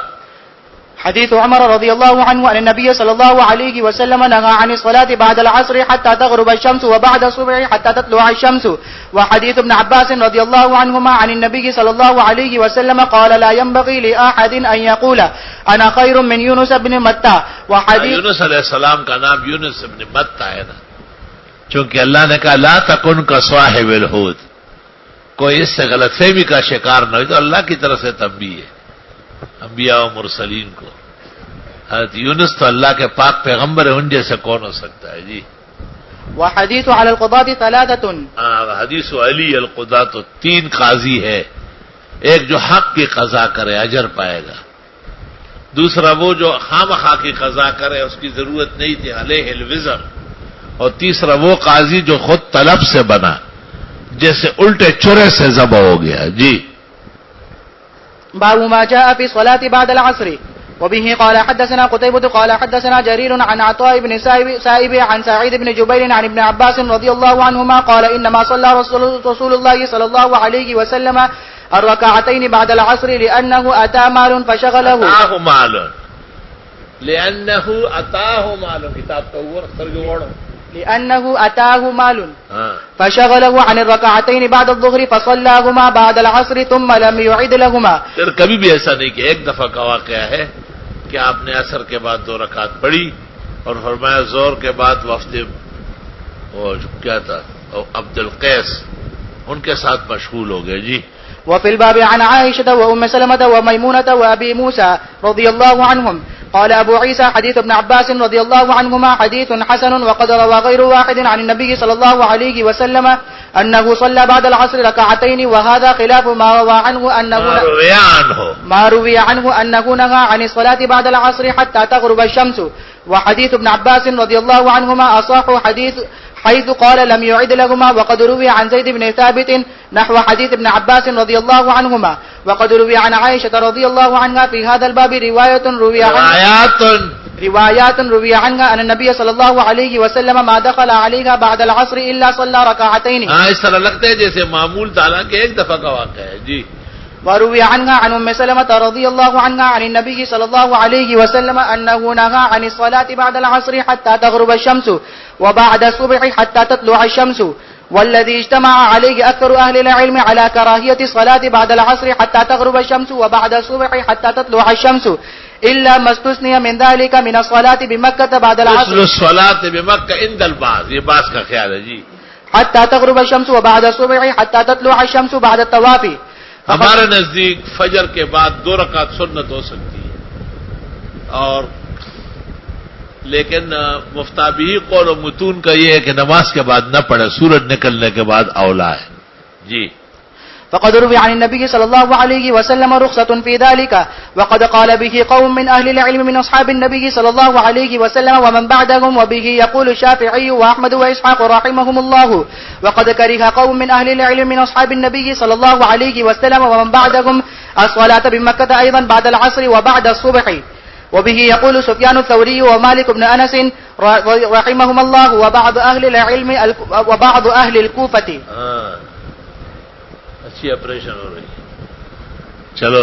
حديث عمر رضي الله عنه أن النبي صلى الله عليه وسلم نهى عن الصلاة بعد العصر حتى تغرب الشمس وبعد الصبح حتى تطلع الشمس. وحديث ابن عباس رضي الله عنهما عن النبي صلى الله عليه وسلم قال لا ينبغي لأحد أن يقول أنا خير من يونس بن متى. وحديث یونس علیہ السلام کا نام یونس بن متى ہے نا, چونکہ اللہ نے کہا لا تکن کا صاحب الحوت, کوئی اس سے غلط فہمی کا شکار نہ ہو. تو اللہ کی طرف سے تنبیہ ہے انبیاء و مرسلین کو. حضرت یونس تو اللہ کے پاک پیغمبر ہیں, ان جیسے کون ہو سکتا ہے. جی. وحدیث علی القضاة 3. حدیث علی القضاة تو 3 قاضی ہے. ایک جو حق کی قضا کرے اجر پائے گا, دوسرا وہ جو خامخواہ کی قضا کرے اس کی ضرورت نہیں تھی علیہ الوزر, اور تیسرا وہ قاضی جو خود طلب سے بنا جیسے الٹے چورے سے ذبح ہو گیا. جی. باب ما جاء في الصلاة بعد العصر. وبه قال حدثنا قتيبة قال حدثنا جرير عن عطاء بن سائب عن سعيد بن جبير عن ابن عباس رضي الله عنهما قال إنما صلى رسول الله صلى الله عليه وسلم الركعتين بعد العصر لأنه أتى مال فشغله. لأنه أتاه مال کتاب کا اوپر سرگو وڑو. لأنه أتاه مال فشغله عن الركعتين بعد الظهر فصلاهما بعد العصر ثم لم يعد لهما. پھر کبھی بھی ایسا نہیں کہ ایک دفعہ کا واقعہ ہے کہ آپ نے عصر کے بعد 2 رکعت پڑھی اور فرمایا زور کے بعد وفد وہ کیا تھا عبد القیس ان کے ساتھ مشغول ہو گئے. جی. وفي الباب عن عائشة وأم سلمة وميمونة وأبي موسى رضي الله عنهم. قال أبو عيسى حديث ابن عباس رضي الله عنهما حديث حسن وقد روى غير واحد عن النبي صلى الله عليه وسلم أنه صلى بعد العصر ركعتين وهذا خلاف ما روى عنه أنه نهى عن الصلاة بعد العصر حتى تغرب الشمس. وحديث ابن عباس رضي الله عنهما أصح حديث حيث قال لم يعد لهما. وقد روي عن زيد بن ثابت نحو حديث ابن عباس رضي الله عنهما. وقد روي عن عائشة رضي الله عنها في هذا الباب روايات روي عنها روايات روي عنها أن النبي صلى الله عليه وسلم ما دخل عليها بعد العصر إلا صلى ركعتين. ہاں اس طرح لگتا ہے جیسے معمول تالا کہ ایک دفعہ کا واقعہ ہے. جی. وروي عنها عن أم سلمة رضي الله عنها عن النبي صلى الله عليه وسلم أنه نهى عن الصلاة بعد العصر حتى تغرب الشمس وبعد الصبح حتى تطلع الشمس، والذي اجتمع عليه أكثر أهل العلم على كراهية الصلاة بعد العصر حتى تغرب الشمس وبعد الصبح حتى تطلع الشمس إلا ما استثني من ذلك من الصلاة بمكة بعد العصر. الصلاة بمكة عند البعض، یہ بعض کا خیال ہے. جی. حتى تغرب الشمس وبعد الصبح حتى تطلع الشمس بعد الطواف. ہمارے نزدیک فجر کے بعد 2 رکعت سنت ہو سکتی ہے، اور لیکن مفتابی قول و متون کا یہ ہے کہ نماز کے بعد نہ پڑھے، سورج نکلنے کے بعد اولا ہے. جی. فقد روي عن النبي صلى الله عليه وسلم رخصة في ذلك، وقد قال به قوم من أهل العلم من أصحاب النبي صلى الله عليه وسلم ومن بعدهم، وبه يقول الشافعي وأحمد وإسحاق رحمهم الله. وقد كره قوم من أهل العلم من أصحاب النبي صلى الله عليه وسلم ومن بعدهم الصلاة بمكة أيضا بعد العصر وبعد الصبح. وبه يقول سفيان الثوري ومالك بن أنس رحمهم الله وبعض أهل العلم وبعض أهل الكوفة. اچھی آپریشن ہو رہی ہے. چلو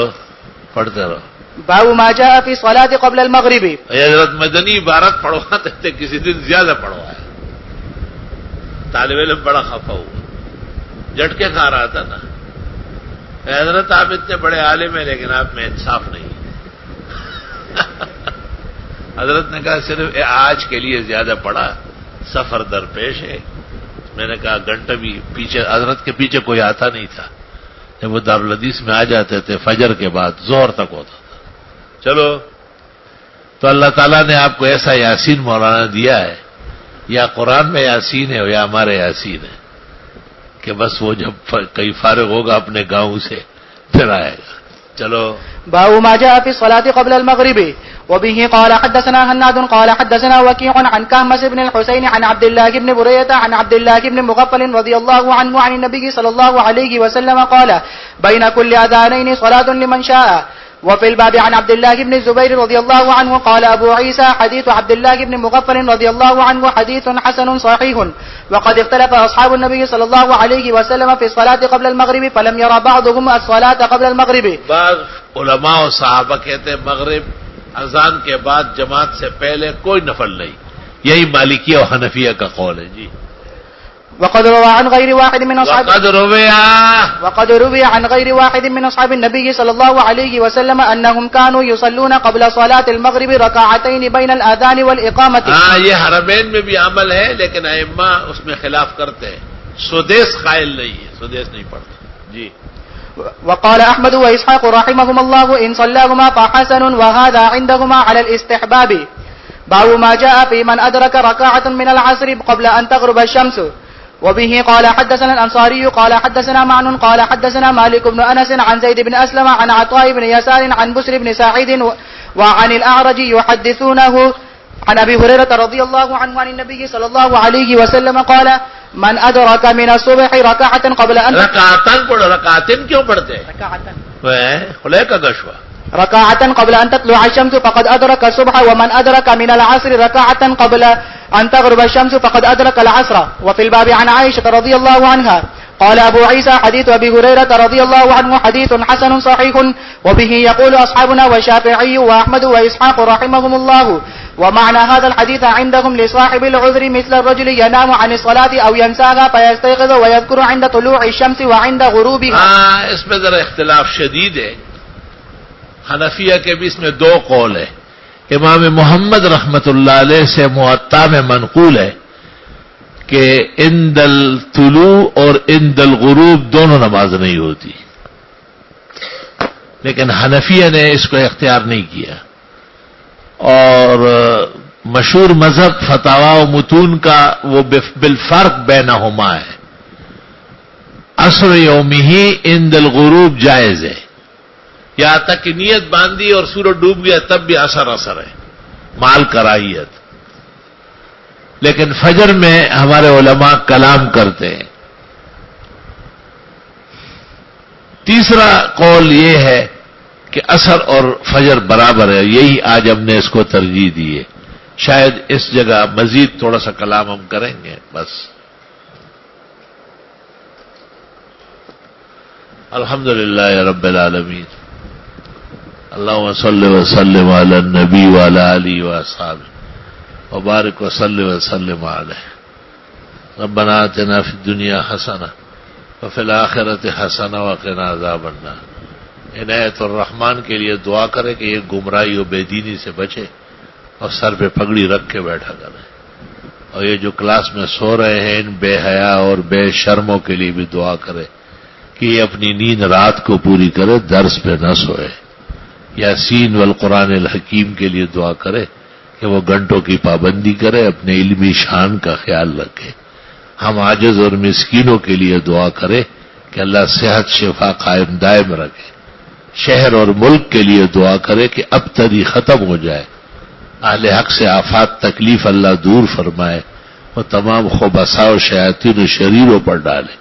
پڑھتے رہو. باب ما جاء في صلاة قبل المغرب. حضرت مدنی عبارت پڑھواتے تھے، کسی دن زیادہ پڑھوایا. طالب علم بڑا خفا ہوا، جھٹکے کھا رہا تھا نا. حضرت آپ اتنے بڑے عالم ہیں لیکن آپ میں انصاف نہیں. حضرت نے کہا صرف آج کے لیے زیادہ پڑھا، سفر درپیش ہے. میں نے کہا گھنٹہ بھی پیچھے، حضرت کے پیچھے کوئی آتا نہیں تھا. جب وہ دارالحدیث میں آ جاتے تھے فجر کے بعد ظہر تک ہوتا تھا. چلو، تو اللہ تعالیٰ نے آپ کو ایسا یاسین مولانا دیا ہے، یا قرآن میں یاسین ہے یا ہمارے یاسین ہے، کہ بس وہ جب کہیں فارغ ہوگا اپنے گاؤں سے پھر آئے گا. چلو. باب ما جاء في الصلاة قبل المغرب. وبه قال حدثنا هناد قال حدثنا وكيع عن كهمس بن الحسين عن عبد الله بن بريدة عن عبد الله بن مغفل رضي الله عنه عن النبي صلى الله عليه وسلم قال بين كل أذانين صلاة لمن شاء. وفي الباب عن عبد الله بن الزبير رضي الله عنه قال أبو عيسى حديث عبد الله بن مغفل رضي الله عنه حديث حسن صحيح. وقد اختلف أصحاب النبي صلى الله عليه وسلم في الصلاة قبل المغرب فلم يرى بعضهم الصلاة قبل المغرب. بعض علماء و صحابہ کہتے ہیں مغرب اذان کے بعد جماعت سے پہلے کوئی نفل نہیں. یہی مالکیہ و حنفیہ کا قول ہے. جی. وقد روى عن غير واحد من أصحاب وقد روي عن غير واحد من أصحاب النبي صلى الله عليه وسلم أنهم كانوا يصلون قبل صلاة المغرب ركعتين بين الآذان والإقامة. ہاں، یہ حرمین میں بھی عمل ہے لیکن ائمہ اس میں خلاف کرتے ہیں. سدیس قائل نہیں ہے، سدیس نہیں پڑھتے. جی. وقال أحمد وإسحاق رحمهم الله إن صلاهما فحسن وهذا عندهما على الاستحباب. باب ما جاء في من أدرك ركعة من العصر قبل أن تغرب الشمس. وبه قال حدثنا الأنصاري قال حدثنا معن قال حدثنا مالك بن أنس عن زيد بن أسلم عن عطاء بن يسار عن بسر بن سعيد وعن الأعرج يحدثونه عن أبي هريرة رضي الله عنه عن النبي صلى الله عليه وسلم قال من أدرك من الصبح ركعة قبل أن رکعتن پڑھو. رکعتن کیوں پڑھتے ہیں؟ خلے کا گشوا. ركعة قبل أن تطلع الشمس فقد أدرك الصبح ومن أدرك من العصر ركعة قبل أن تغرب الشمس فقد أدرك العصر. وفي الباب عن عائشة رضي الله عنها قال أبو عيسى حديث أبي هريرة رضي الله عنه حديث حسن صحيح. وبه يقول أصحابنا والشافعي وأحمد وإسحاق رحمهم الله. ومعنى هذا الحديث عندهم لصاحب العذر مثل الرجل ينام عن الصلاة أو ينساها فيستيقظ ويذكر عند طلوع الشمس وعند غروبها. اس میں ذرا اختلاف شدید ہے. حنفیہ کے بھی اس میں 2 قول ہے. امام محمد رحمت اللہ علیہ سے موطا میں منقول ہے کہ عند الطلوع اور عند الغروب دونوں نماز نہیں ہوتی، لیکن حنفیہ نے اس کو اختیار نہیں کیا. اور مشہور مذہب فتاوا و متون کا وہ بالفرق بینہما ہے. عصر یومہ عند الغروب جائز ہے، یہاں تک کہ نیت باندھی اور سورج ڈوب گیا تب بھی اثر ہے، مال کراہیت. لیکن فجر میں ہمارے علماء کلام کرتے ہیں. تیسرا قول یہ ہے کہ عصر اور فجر برابر ہے، یہی آج ہم نے اس کو ترجیح دی ہے. شاید اس جگہ مزید تھوڑا سا کلام ہم کریں گے بس. الحمدللہ رب العالمین. اللہم صلی وسلم علی النبی وعلی آلہ واصحابہ وبارک وصلی وسلم علیہ. ربنا آتنا فی الدنیا حسنہ وفی الآخرۃ حسنہ وقنا عذاب النار. عنایت الرحمن کے لیے دعا کرے کہ یہ گمراہی و بے دینی سے بچے اور سر پہ پگڑی رکھ کے بیٹھا کرے. اور یہ جو کلاس میں سو رہے ہیں ان بے حیا اور بے شرموں کے لیے بھی دعا کرے کہ یہ اپنی نیند رات کو پوری کرے، درس پہ نہ سوئے. یاسین والقرآن الحکیم کے لیے دعا کرے کہ وہ گھنٹوں کی پابندی کرے، اپنے علمی شان کا خیال رکھے. ہم عاجز اور مسکینوں کے لیے دعا کرے کہ اللہ صحت شفا قائم دائم رکھے. شہر اور ملک کے لیے دعا کرے کہ ابتدی ختم ہو جائے. اہل حق سے آفات تکلیف اللہ دور فرمائے اور تمام خبثاء و شیاطین و شریروں پر ڈالے.